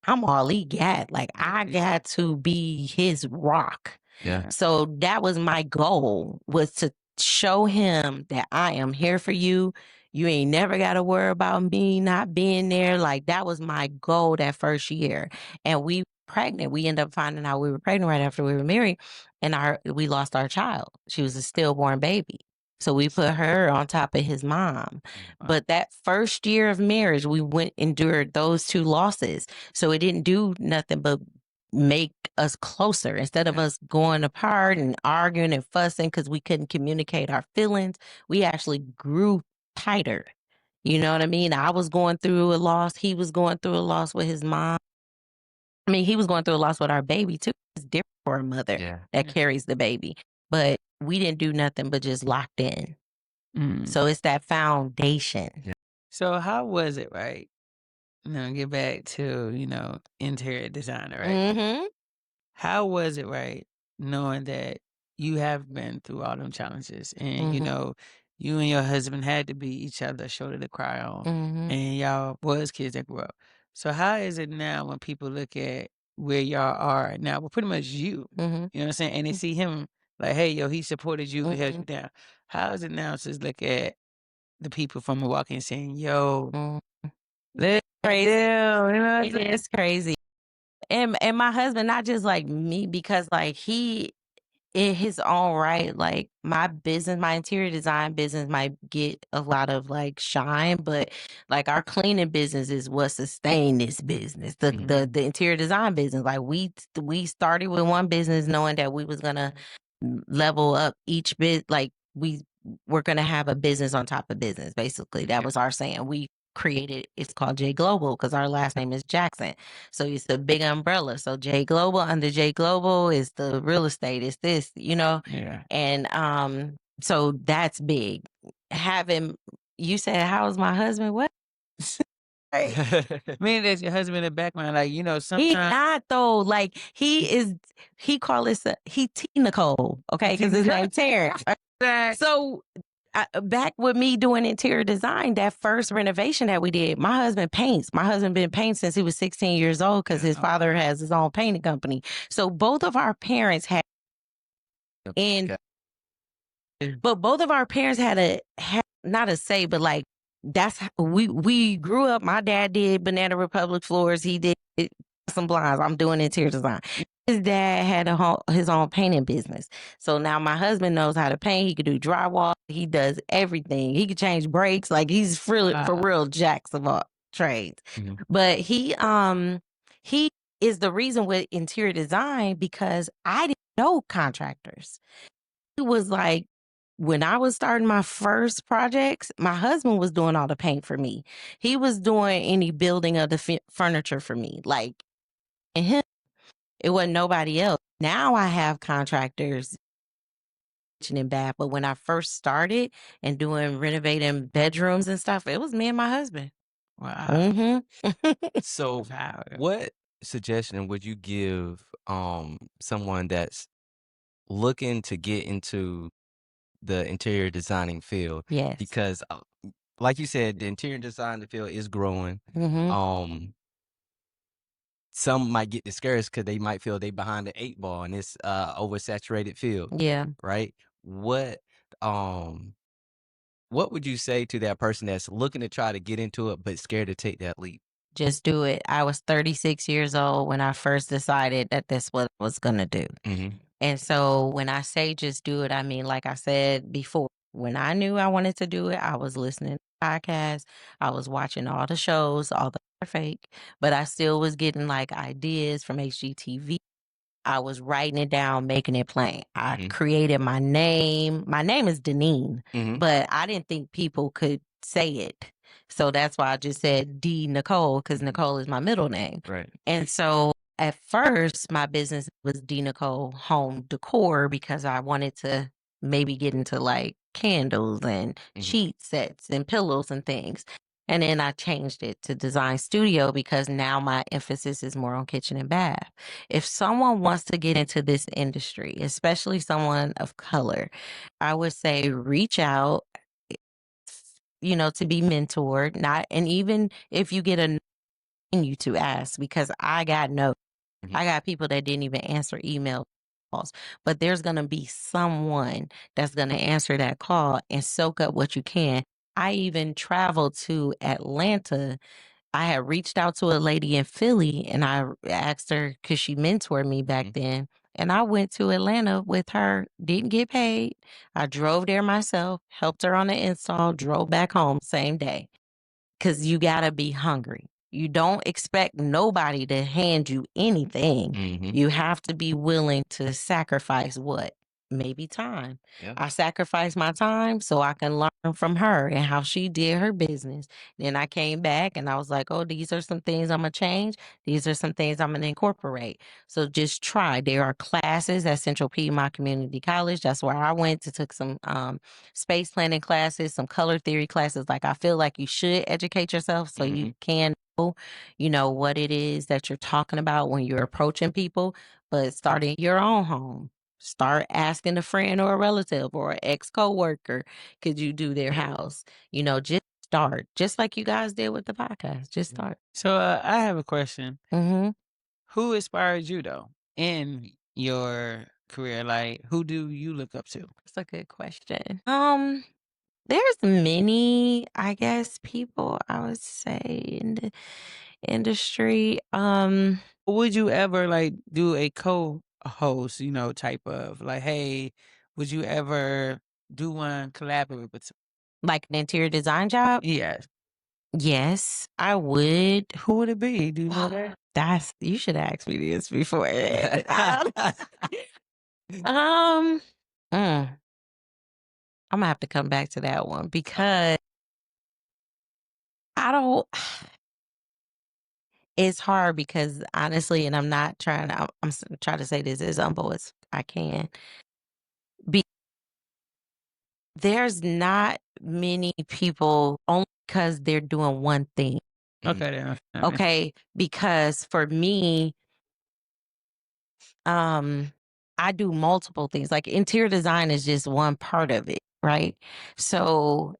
I'm all he got. Like I got to be his rock. Yeah. So that was my goal, was to show him that I am here for you. You ain't never got to worry about me not being there. Like that was my goal that first year. And we were pregnant. We ended up finding out we were pregnant right after we were married, and we lost our child. She was a stillborn baby. So we put her on top of his mom. But that first year of marriage, we endured those two losses. So it didn't do nothing but make us closer. Instead of us going apart and arguing and fussing because we couldn't communicate our feelings, we actually grew tighter. You know what I mean? I was going through a loss. He was going through a loss with his mom. I mean, he was going through a loss with our baby too. It's different for a mother that carries the baby. But we didn't do nothing but just locked in. So it's that foundation. Yeah. So how was it, right? Get back to, interior designer, right? Mm-hmm. How was it, right? Knowing that you have been through all them challenges and, you and your husband had to be each other's shoulder to cry on, Mm-hmm. and y'all was kids that grew up. So how is it now when people look at where y'all are now? Well, pretty much you, Mm-hmm. you know what I'm saying? And they see him like, hey, yo, he supported you, he held you down. How is it now to look at the people from Milwaukee and saying, yo, It's crazy. it It's crazy. And my husband, not just like me, because like he in his own right, like my business, my interior design business might get a lot of like shine, but like our cleaning business is what sustained this business. The interior design business. Like we started with one business knowing that we was gonna level up each bit, like we were gonna have a business on top of business, basically. That was our saying. We created, it's called J Global because our last name is Jackson. So it's a big umbrella. So J Global, under J Global is the real estate, it's this, Yeah. and so that's big. You said, how's my husband? What? Meaning that your husband in the background, like, He sometimes not though. Like he call this he T Nicole, okay? Because his name Terrence. So back with me doing interior design, that first renovation that we did, my husband paints. My husband been painting since he was 16 years old because his father has his own painting company. So both of our parents had, but both of our parents had not a say, but like that's how we grew up. My dad did Banana Republic floors. He did some blinds. I'm doing interior design. His dad had his own painting business. So now my husband knows how to paint. He could do drywall. He does everything. He could change brakes. Like he's for real jacks of all trades. But he is the reason with interior design because I didn't know contractors. He was like, when I was starting my first projects, my husband was doing all the paint for me. He was doing any building of the furniture for me. Like, and him, it wasn't nobody else. Now I have contractors kitchen and bath, but when I first started and doing renovating bedrooms and stuff, it was me and my husband. Wow. So what suggestion would you give someone that's looking to get into the interior designing field? Yes. Because like you said, the interior design field is growing. Some might get discouraged because they might feel they behind the 8 ball and it's oversaturated field. Yeah. Right? What would you say to that person that's looking to try to get into it but scared to take that leap? Just do it. I was 36 years old when I first decided that that's what I was going to do. And so when I say just do it, I mean, like I said before, when I knew I wanted to do it, I was listening to podcasts. I was watching all the shows, all the fake, but I still was getting like ideas from HGTV. I was writing it down, making it plain. I created my name. My name is Deneen, but I didn't think people could say it. So that's why I just said D Nicole, because Nicole is my middle name. Right. And so at first, my business was D Nicole Home Decor because I wanted to maybe get into like candles and sheet sets and pillows and things. And then I changed it to design studio because now my emphasis is more on kitchen and bath. If someone wants to get into this industry, especially someone of color, I would say reach out, to be mentored, not, and even if you get a you to ask, because I got people that didn't even answer email calls, but there's going to be someone that's going to answer that call and soak up what you can. I even traveled to Atlanta. I had reached out to a lady in Philly and I asked her because she mentored me back then. And I went to Atlanta with her, didn't get paid. I drove there myself, helped her on the install, drove back home same day. Because you got to be hungry. You don't expect nobody to hand you anything. You have to be willing to sacrifice what? Maybe time. Yeah. I sacrificed my time so I can learn from her and how she did her business. Then I came back and I was like, oh, these are some things I'm going to change. These are some things I'm going to incorporate. So just try. There are classes at Central Piedmont Community College. That's where I went to took some space planning classes, some color theory classes. Like I feel like you should educate yourself so you can know what it is that you're talking about when you're approaching people. But starting your own home. Start asking a friend or a relative or an ex-coworker, could you do their house? Just start. Just like you guys did with the podcast. Just start. So I have a question. Mm-hmm. Who inspired you though in your career? Like, who do you look up to? That's a good question. There's many, I guess, people I would say in the industry. Would you ever like do a co-host, type of like, hey, would you ever do one collaborative with? Like an interior design job? Yes. Yes, I would. Who would it be? Do you know that? You should ask me this before. I'm gonna have to come back to that one because I don't. It's hard because honestly, and I'm not trying. I'm trying to say this as humble as I can. There's not many people only because they're doing one thing. Okay. Then. Okay, because for me, I do multiple things. Like interior design is just one part of it, right? So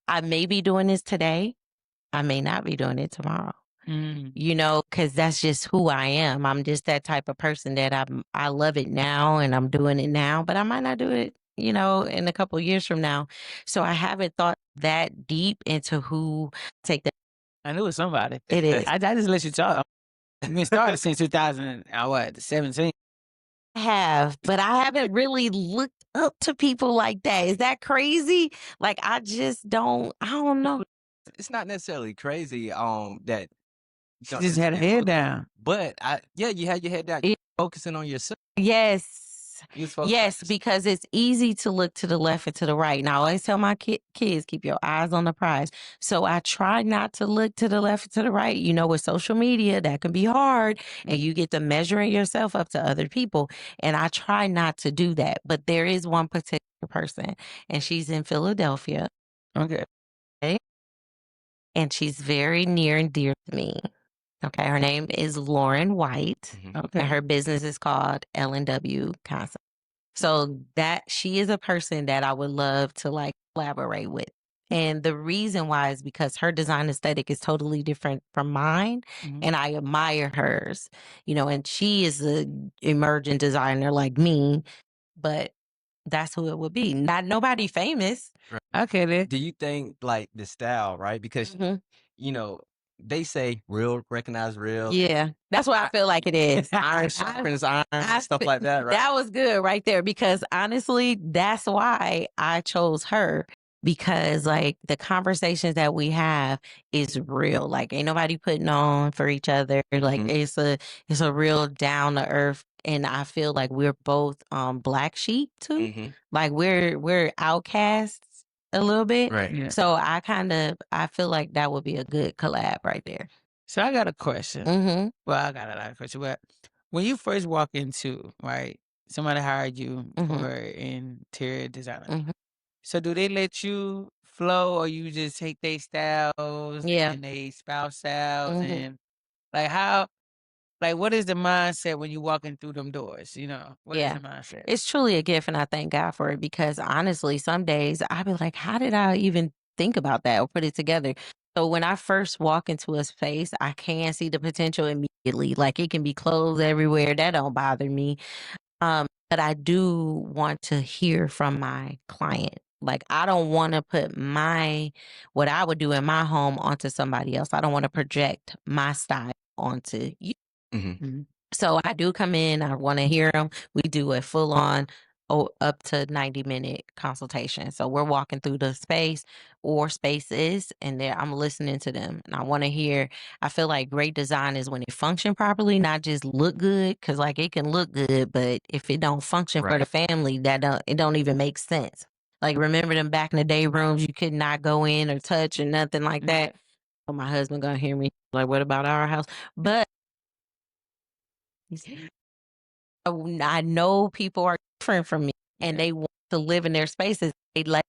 I may be doing this today. I may not be doing it tomorrow. Because that's just who I am. I'm just that type of person that I love it now and I'm doing it now, but I might not do it, in a couple of years from now. So I haven't thought that deep into who take that. I knew it was somebody. It is. I just let you talk. I've been started since 2017. I have, but I haven't really looked up to people like that. Is that crazy? Like I just don't. I don't know. It's not necessarily crazy. That she just had her head down. But you had your head down, focusing on yourself. Yes. Yes, because it's easy to look to the left and to the right. Now, I always tell my kids, keep your eyes on the prize. So I try not to look to the left and to the right. With social media, that can be hard. And you get to measuring yourself up to other people. And I try not to do that. But there is one particular person, and she's in Philadelphia. Okay. And she's very near and dear to me. Okay, her name is Lauren White. Okay. And her business is called L&W Concept. So that she is a person that I would love to collaborate with. And the reason why is because her design aesthetic is totally different from mine. And I admire hers, and she is an emerging designer like me, but that's who it would be. Not nobody famous. Right. Okay, then. Do you think like the style, right? Because, they say real recognize real. Yeah, that's what I feel like it is. Iron sharpens iron, stuff like that, right? That was good right there because honestly, that's why I chose her because the conversations that we have is real. Like ain't nobody putting on for each other. Like it's a real down to earth. And I feel like we're both black sheep too. Like we're outcasts a little bit. Right. Yeah. So I feel like that would be a good collab right there. So I got a question. Well, I got a lot of questions. But when you first walk into, right, somebody hired you for interior designer. So do they let you flow, or you just take their styles Yeah. and they spouse styles, hmm and like how, like what is the mindset when you walking through them doors? You know, what is Yeah. the mindset? It's truly a gift, and I thank God for it because honestly, some days I be like, how did I even think about that or put it together? So when I first walk into a space, I can see the potential immediately. Like it can be clothes everywhere. That don't bother me. But I do want to hear from my client. Like I don't want to put what I would do in my home onto somebody else. I don't want to project my style onto you. Mm-hmm. Mhm. So I do come in, I want to hear them. We do a full on up to 90-minute consultation. So we're walking through the space or spaces and there I'm listening to them. And I want to hear, I feel like great design is when it function properly, not just look good. Cause like it can look good, but if it don't function for the family, it don't even make sense. Like remember them back in the day rooms you could not go in or touch or nothing like that. Oh, my husband gonna hear me like, what about our house? But I know people are different from me and they want to live in their spaces. They like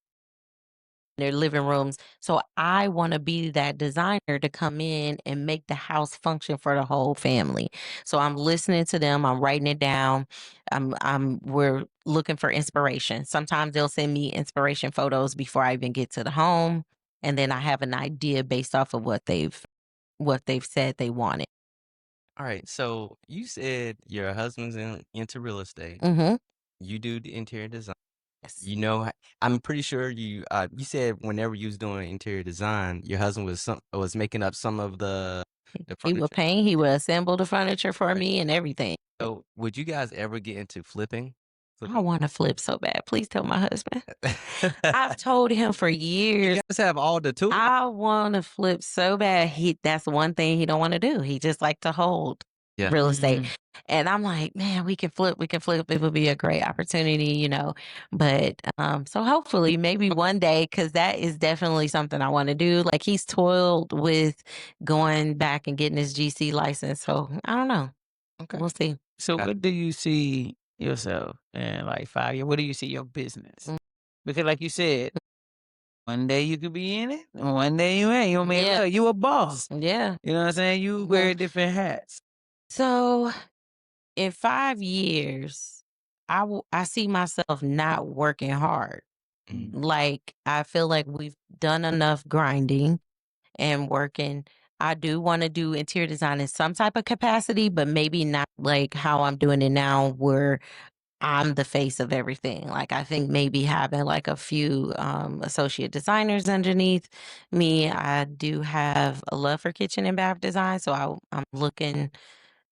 their living rooms. So I want to be that designer to come in and make the house function for the whole family. So I'm listening to them. I'm writing it down. We're looking for inspiration. Sometimes they'll send me inspiration photos before I even get to the home. And then I have an idea based off of what they've said they wanted. All right. So you said your husband's into real estate. Mm-hmm. You do the interior design. Yes. You know, I'm pretty sure you said whenever you was doing interior design, your husband was making up some of the He furniture. would paint, he would assemble the furniture for Right. me and everything. So would you guys ever get into flipping? I want to flip so bad. Please tell my husband. I've told him for You years. guys have all the tools. I want to flip so bad. That's one thing he don't want to do. He just like to hold Yeah. real estate. And I'm like, man, we can flip. It would be a great opportunity, you know. But so hopefully maybe one day, because that is definitely something I want to do. Like he's toiled with going back and getting his GC license. So I don't know. Okay. We'll see. So Okay. what do you see yourself in like 5 years? What do you see your business? Mm. Because like you said, one day you could be in it, and one day you ain't. You mean, Yeah. look, you a boss. Yeah. You know what I'm saying? You wear different hats. So in 5 years, I see myself not working hard. Mhm. Like I feel like we've done enough grinding and working. I do want to do interior design in some type of capacity, but maybe not like how I'm doing it now where I'm the face of everything. Like I think maybe having like a few associate designers underneath me. I do have a love for kitchen and bath design, so I'm looking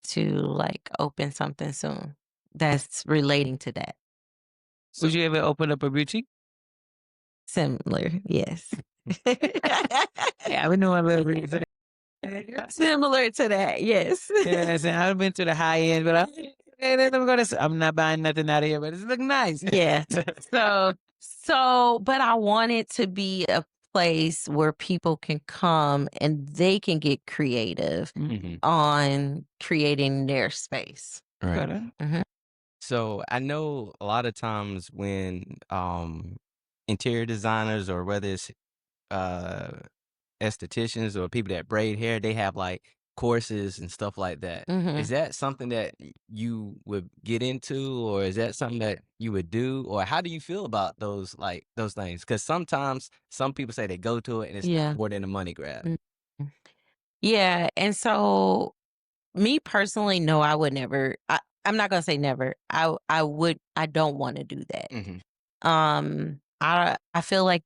to like open something soon that's relating to that. Would you ever open up a boutique? Similar, yes. Yeah, we know a little bit. Similar to that, yes. Yeah, so I've been to the high end, but I'm not buying nothing out of here, but it's look nice. Yeah. But I want it to be a place where people can come and they can get creative Mhm. on creating their space. Right. Mhm. So I know a lot of times when interior designers or whether it's uh estheticians or people that braid hair, they have like courses and stuff like that. Mhm. Is that something that you would get into, or is that something that you would do, or how do you feel about those things? Because sometimes some people say they go to it and it's Yeah. more than a money grab. Mhm. Yeah, and so me personally, no, I would never. I'm not gonna say never. I don't want to do that. Mhm. I feel like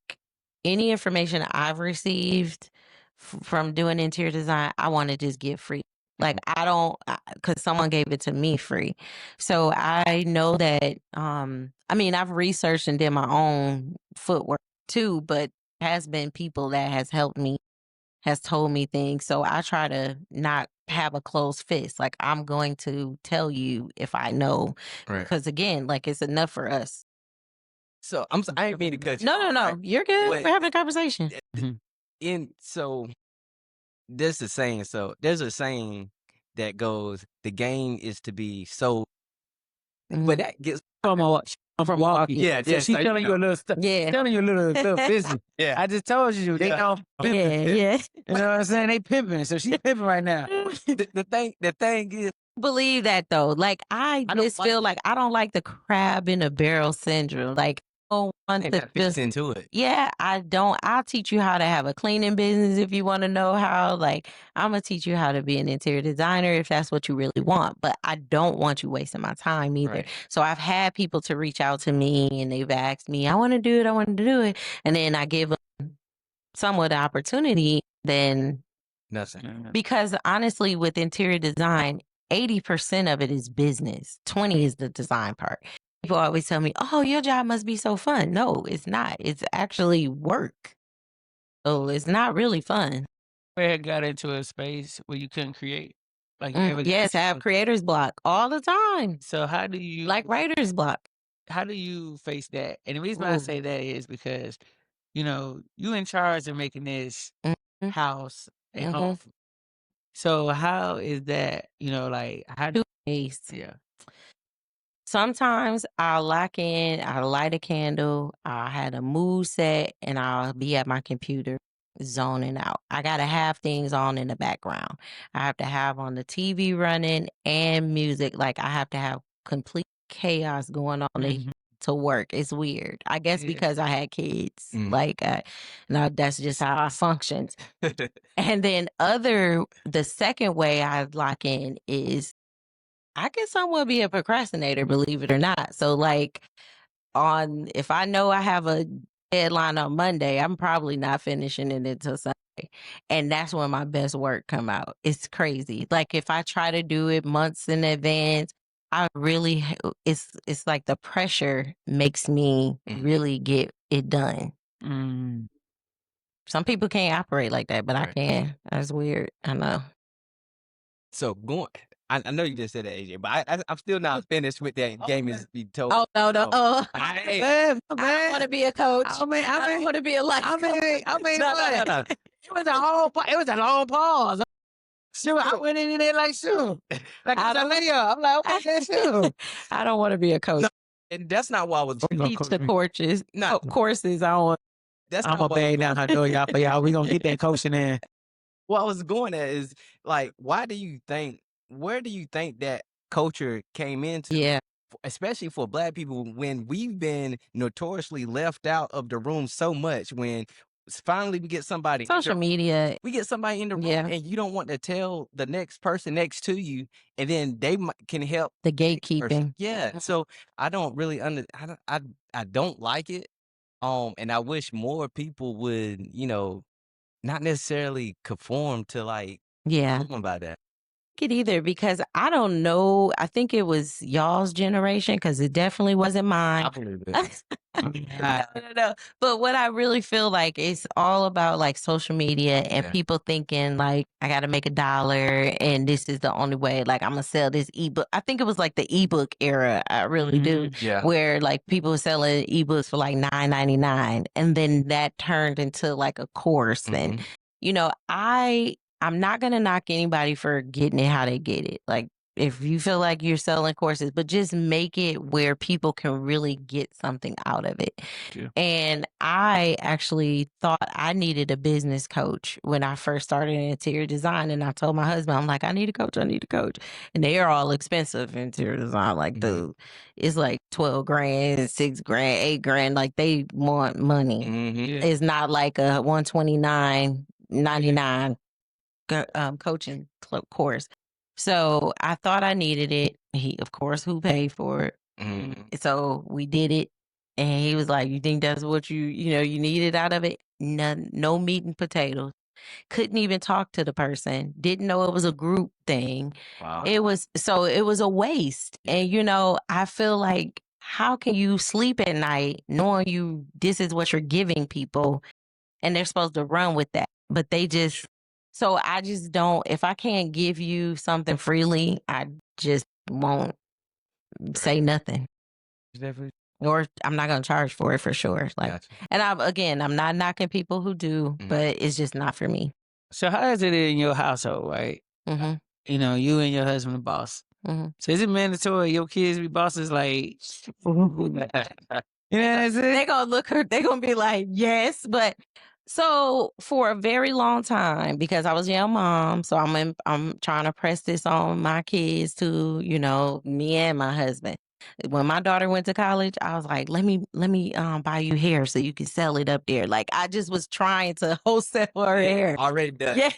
any information I've received from doing interior design, I want to just give free. Like I don't, because someone gave it to me free. So I know that. I mean, I've researched and did my own footwork too, but has been people that has helped me, has told me things. So I try to not have a closed fist. Like I'm going to tell you if I know, Right. because again, like it's enough for us. So I ain't mean to cut you No, off, right? you're good. But We're having a conversation. so there's a saying. So there's a saying that goes, "The game is to be sold," Mhm. but that gets Promo watch. I'm from Milwaukee. Yeah, So yeah, she's so you telling you a know. little stuff. Yeah. Telling you a little business. Yeah. I just told you they Yeah. know pimping. Yeah, yeah. You know what I'm saying? They pimping. So she pimping right now. The thing is, Believe that though. Like I I don't just like feel it. like I don't like the crab in a barrel syndrome. Like I don't want it to fits just into it. yeah, I don't. I'll teach you how to have a cleaning business if you want to know how. Like, I'm going to teach you how to be an interior designer if that's what you really want. But I don't want you wasting my time either. Right. So I've had people to reach out to me and they've asked me, I want to do it. I want to do it. And then I give them somewhat the opportunity. Then, Nothing. because honestly, with interior design, 80% of it is business, 20 is the design part. People always tell me, oh, your job must be so fun. No, it's not. It's actually work. So it's not really fun. Where got into a space where you couldn't create? Like you ever Yes, I have creator's block all the time. So how do you Like writer's block. how do you face that? And the reason why I Ooh. say that is because, you know, you in charge of making this Mhm. house a Mhm. home. So how is that, you know, like how do Ways. yeah. Sometimes I'll lock in, I'll light a candle, I'll have a mood set, and I'll be at my computer zoning out. I got to have things on in the background. I have to have on the TV running and music. Like I have to have complete chaos going on Mhm. to work. It's weird. I guess Yeah. because I had kids. Mm. Like, now that's just how I functioned. And then the second way I lock in is I can somewhat be a procrastinator, believe it or not. So like if I know I have a deadline on Monday, I'm probably not finishing it until Sunday. And that's when my best work come out. It's crazy. Like if I try to do it months in advance, I really it's like the pressure makes me really get it done. Mm. Some people can't operate like that, but I Right. can. That's weird. I know. So I know you just said that, AJ, but I'm still not finished with that game is be told. Oh no, no. Oh, I Man, don't want to be a coach. I mean, I don't want to be a life coach. no. It was a long pause. Sure, I went in there like sure. Like I I don't- was I'm like, okay, sure. I don't want to be a coach. No, and that's not why I was. Teach the courses. No. Courses. I don't want. That's I'm not gonna why I bang down her door, y'all. For y'all, we gonna get that coaching in. what I was going at is like, where do you think that culture came into? Yeah. Especially for Black people, when we've been notoriously left out of the room so much. When finally we get somebody, Social media. we get somebody in the room, Yeah. and you don't want to tell the next person next to you, and then they can help The person. gatekeeping. Yeah, so I don't really I don't like it. And I wish more people would, not necessarily conform to like Yeah. something about that. It either because I don't know. I think it was y'all's generation because it definitely wasn't mine. I believe it. No. But what I really feel like it's all about like social media and Yeah. people thinking like I got to make $1 and this is the only way. Like I'm gonna sell this ebook. I think it was like the ebook era. I really do. Yeah. Where like people were selling ebooks for like $9.99, and then that turned into like a course. And Mhm. I'm not gonna knock anybody for getting it how they get it. Like if you feel like you're selling courses, but just make it where people can really get something out of it. True. And I actually thought I needed a business coach when I first started in interior design. And I told my husband, I'm like, I need a coach. And they are all expensive interior design. Like, dude, it's like 12 grand, 6 grand, 8 grand. Like they want money. Mhm. Yeah. It's not like a $129.99 coaching course. So I thought I needed it. He, of course, who paid for it. Mhm. So we did it. And he was like, you think that's what you needed out of it? No meat and potatoes. Couldn't even talk to the person. Didn't know it was a group thing. Wow. It was a waste. And, I feel like, how can you sleep at night knowing this is what you're giving people and they're supposed to run with that? But so I just don't, if I can't give you something freely, I just won't say nothing. Definitely. Or I'm not going to charge for it for sure. Like, Gotcha. and I'm not knocking people who do, but it's just not for me. So how is it in your household, right? Hmm. You and your husband the boss. So is it mandatory your kids be bosses? Like, you know what I'm saying? They gonna look her. They gonna be like, yes, but so for a very long time, because I was a young mom, so I'm trying to press this on my kids too. You know, me and my husband. When my daughter went to college, I was like, let me buy you hair so you can sell it up there. Like I just was trying to wholesale her hair. Already done. Yeah.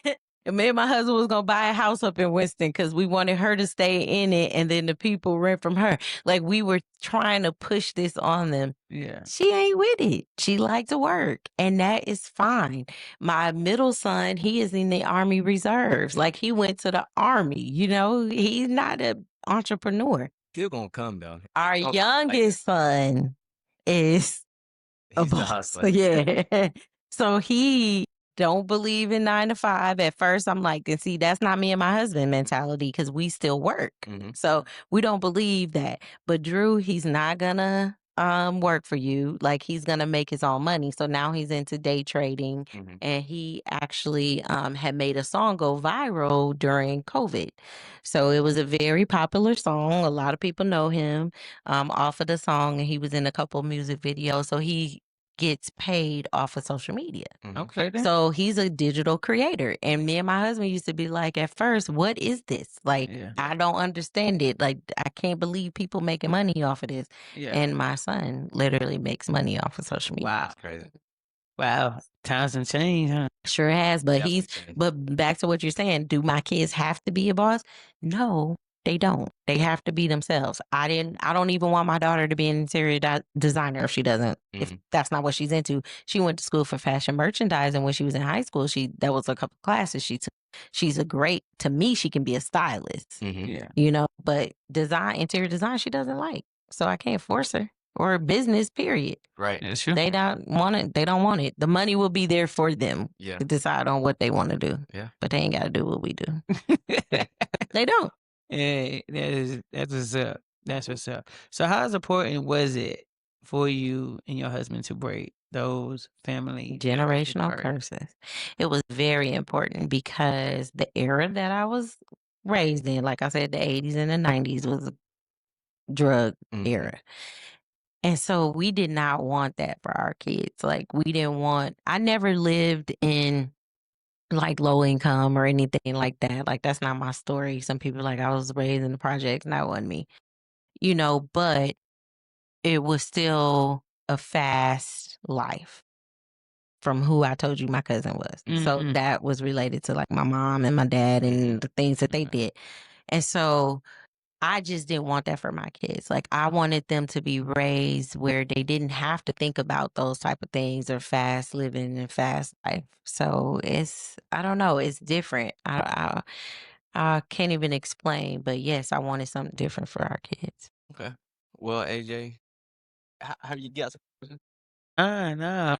And me and my husband was gonna buy a house up in Winston because we wanted her to stay in it, and then the people rent from her. Like we were trying to push this on them. Yeah. She ain't with it. She like to work, and that is fine. My middle son, he is in the Army Reserves. Like he went to the Army. You know, he's not an entrepreneur. Still gonna come though. Our Okay. youngest son is a He's the boss. hustler. Yeah. So he don't believe in 9 to 5. At first, I'm like, and see, that's not me and my husband mentality because we still work. So we don't believe that. But Drew, he's not gonna work for you. Like he's gonna make his own money. So now he's into day trading, and he actually had made a song go viral during COVID. So it was a very popular song. A lot of people know him off of the song, and he was in a couple music videos. So he gets paid off of social media. Okay. Then. So he's a digital creator. And me and my husband used to be like, at first, what is this? Like, Yeah. I don't understand it. Like, I can't believe people making money off of this. Yeah. And my son literally makes money off of social media. Wow. That's crazy. Wow. Times have changed, huh? Sure has. But Definitely changed. but back to what you're saying, do my kids have to be a boss? No, they don't. They have to be themselves. I don't even want my daughter to be an interior designer if she doesn't, if that's not what she's into. She went to school for fashion merchandising when she was in high school. That was a couple classes she took. She's to me, she can be a stylist, Yeah. you know, but interior design, she doesn't like. So I can't force her, or business, period. Right. That's true. They don't want it. They don't want it. The money will be there for them Yeah. to decide on what they want to do. Yeah. But they ain't got to do what we do. They don't. Yeah, that's what's up. That's what's up. So how important was it for you and your husband to break those family Generational curses? curses. It was very important because the era that I was raised in, like I said, the 80s and the 90s was a drug era. And so we did not want that for our kids. Like I never lived in like low income or anything like that. Like that's not my story. Some people like I was raised in the projects and that wasn't me. You know, but it was still a fast life from who I told you my cousin was. So that was related to like my mom and my dad and the things that they did. And so I just didn't want that for my kids. Like I wanted them to be raised where they didn't have to think about those type of things or fast living and fast life. So I don't know, it's different. I can't even explain, but yes, I wanted something different for our kids. Okay. Well, AJ, how you got? No.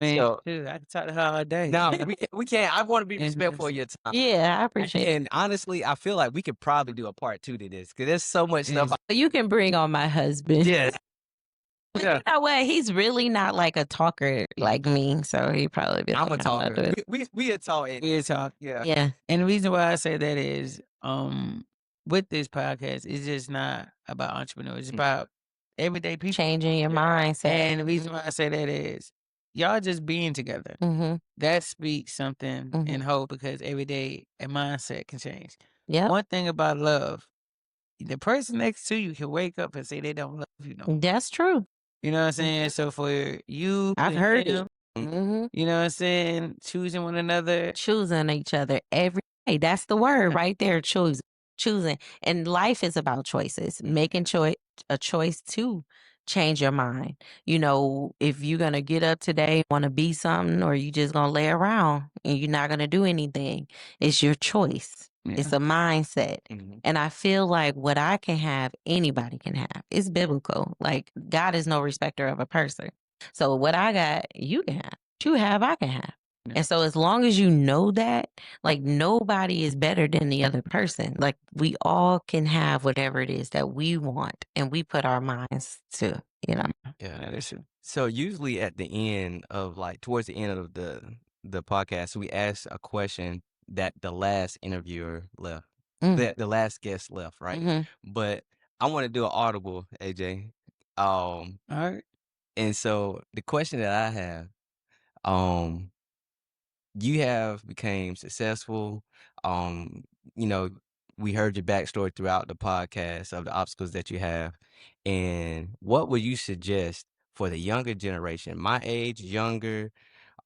Man, So- dude, I can talk to her all day. No, we can't. I want to be And- respectful of your time. Yeah, I appreciate it. And honestly, I feel like we could probably do a part 2 to this because there's so much stuff. You can bring on my husband. Yes. But Yeah. you know what? He's really not like a talker like me, so he probably be I'm a like, "I'm not doing talker. it." We a talk. We talk. Yeah. Yeah. And the reason why I say that is, with this podcast, it's just not about entrepreneurs. It's about everyday people. Changing your mindset. And the reason why I say that is, y'all just being together. Mm-hmm. That speaks something Mhm. in hope because every day a mindset can change. Yep. One thing about love, the person next to you can wake up and say they don't love you no more. That's true. You know what I'm saying? So for you, I've and heard him, it. Mm-hmm. you know what I'm saying? Choosing one another. Choosing each other every day. That's the word right there. Choosing. And life is about choices. Making a choice to change your mind. You know, if you're gonna get up today, want to be something, or you just gonna lay around and you're not gonna do anything, it's your choice. Yeah. It's a mindset. Mhm. And I feel like what I can have, anybody can have. It's biblical. Like God is no respecter of a person. So what I got, you can have. What you have, I can have. Yeah. And so as long as you know that, like nobody is better than the other person. Like we all can have whatever it is that we want and we put our minds to, you know. Yeah. That is true. So usually at the end of towards the end of the podcast, we ask a question that the last interviewer left. the last guest left, right? Mhm. But I want to do an audible, AJ. All right. And so the question that I have, um, you have became successful. Um, you know, we heard your backstory throughout the podcast of the obstacles that you have. And what would you suggest for the younger generation, my age, younger,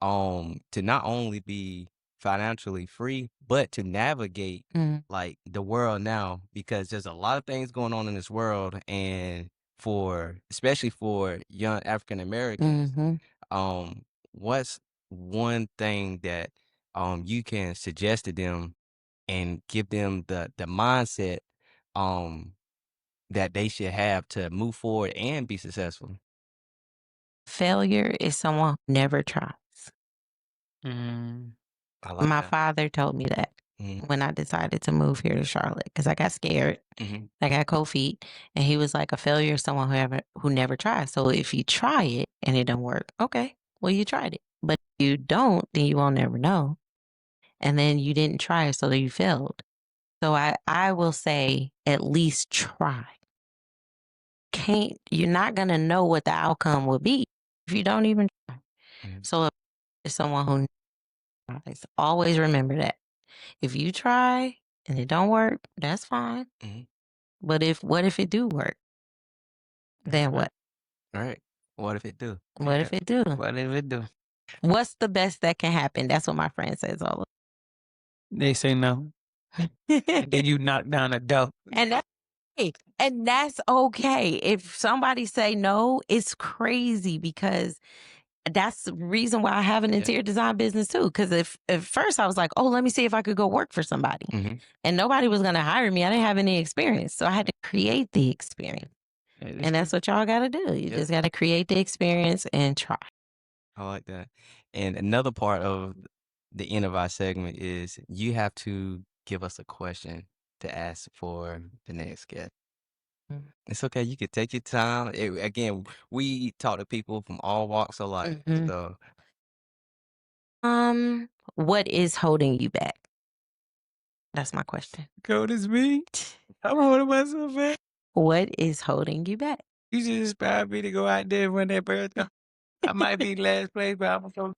to not only be financially free, but to navigate Mhm. like the world now? Because there's a lot of things going on in this world, and especially for young African Americans, Mhm. what's one thing that you can suggest to them and give them the mindset um that they should have to move forward and be successful? Failure is someone who never tries. Mm. I like My that. father told me that Mhm. when I decided to move here to Charlotte because I got scared. Mhm. I got cold feet, and he was like, "A failure is someone who never tries. So if you try it and it don't work, okay, well you tried it. But if you don't, then you won't never know. And then you didn't try it, so then you failed. So I will say at least try. You're not gonna know what the outcome will be if you don't even try. Mhm. So if it's someone who tries, always remember that. If you try and it don't work, that's fine. Mhm. But what if it do work? Then what? All right. What if it do? What if it do? What did it do? What's the best that can happen? That's what my friend says all They say no. the And time. then you knock down a door. And that's okay. And that's okay. If somebody say no, it's crazy because that's the reason why I have an Yeah. interior design business too. Because if at first I was like, oh, let me see if I could go work for somebody, Mhm. and nobody was going to hire me. I didn't have any experience, so I had to create the experience. And that's what y'all got to do. You Yeah. just got to create the experience and try. I like that. And another part of the end of our segment is you have to give us a question to ask for the next guest. Mm. It's okay. You can take your time. Again, we talk to people from all walks of life. Mhm. So, What is holding you back? That's my question. Cold as me. I'm holding myself back. What is holding you back? You just inspired me to go out there and run that marathon. I might be last place, but I'm gonna go.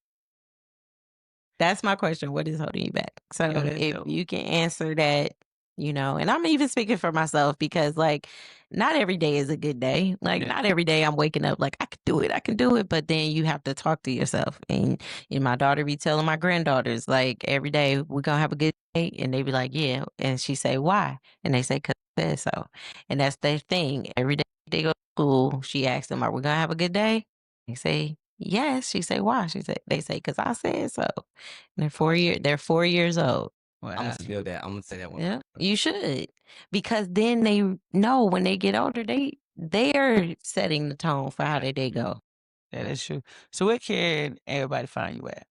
That's my question. What is holding you back? So Yo, that's if dope. you can answer that, and I'm even speaking for myself because like not every day is a good day. Like Yeah. not every day I'm waking up like I can do it. But then you have to talk to yourself. And my daughter be telling my granddaughters like every day we're gonna have a good day, and they be like, yeah. And she say, why? And they say, cause I said so. And that's their thing. Every day they go to school, she asks them, are we gonna have a good day? They say yes. She say, why? They say, cause I said so. And they're 4 years old. I'm Wow. gonna steal that. I'm gonna say that one. Yeah, you should, because then they know when they get older, they're setting the tone for how Right. they go. That is true. So where can everybody find you at?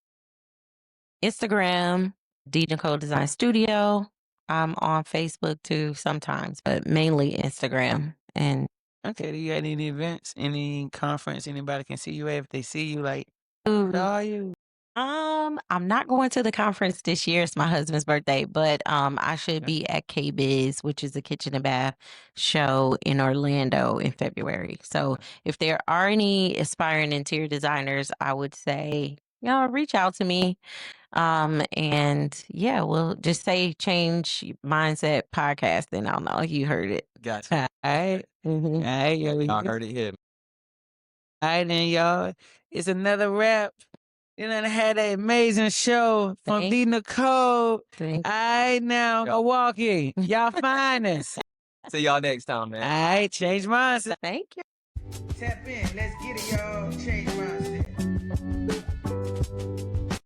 Instagram, D Nicole Design Studio. I'm on Facebook too sometimes, but mainly Instagram. And Okay, do you got any events, any conference anybody can see you at? If they see you, like, Ooh, where are you? I'm not going to the conference this year. It's my husband's birthday, but I should be at KBiz, which is a kitchen and bath show in Orlando in February. So if there are any aspiring interior designers, I would say, reach out to me. And yeah, we'll just say Change Mindset Podcast, and I'll know you heard it. Gotcha. All right. Mhm. All right, yo. Y'all heard it here. All right, then, y'all. It's another wrap. You done had an amazing show from Thank- D Nicole. Thank- All right, now, Milwaukee. Y'all find us. See y'all next time, All man. right, change mindset. Thank you. Tap in. Let's get it, y'all. Change mindset.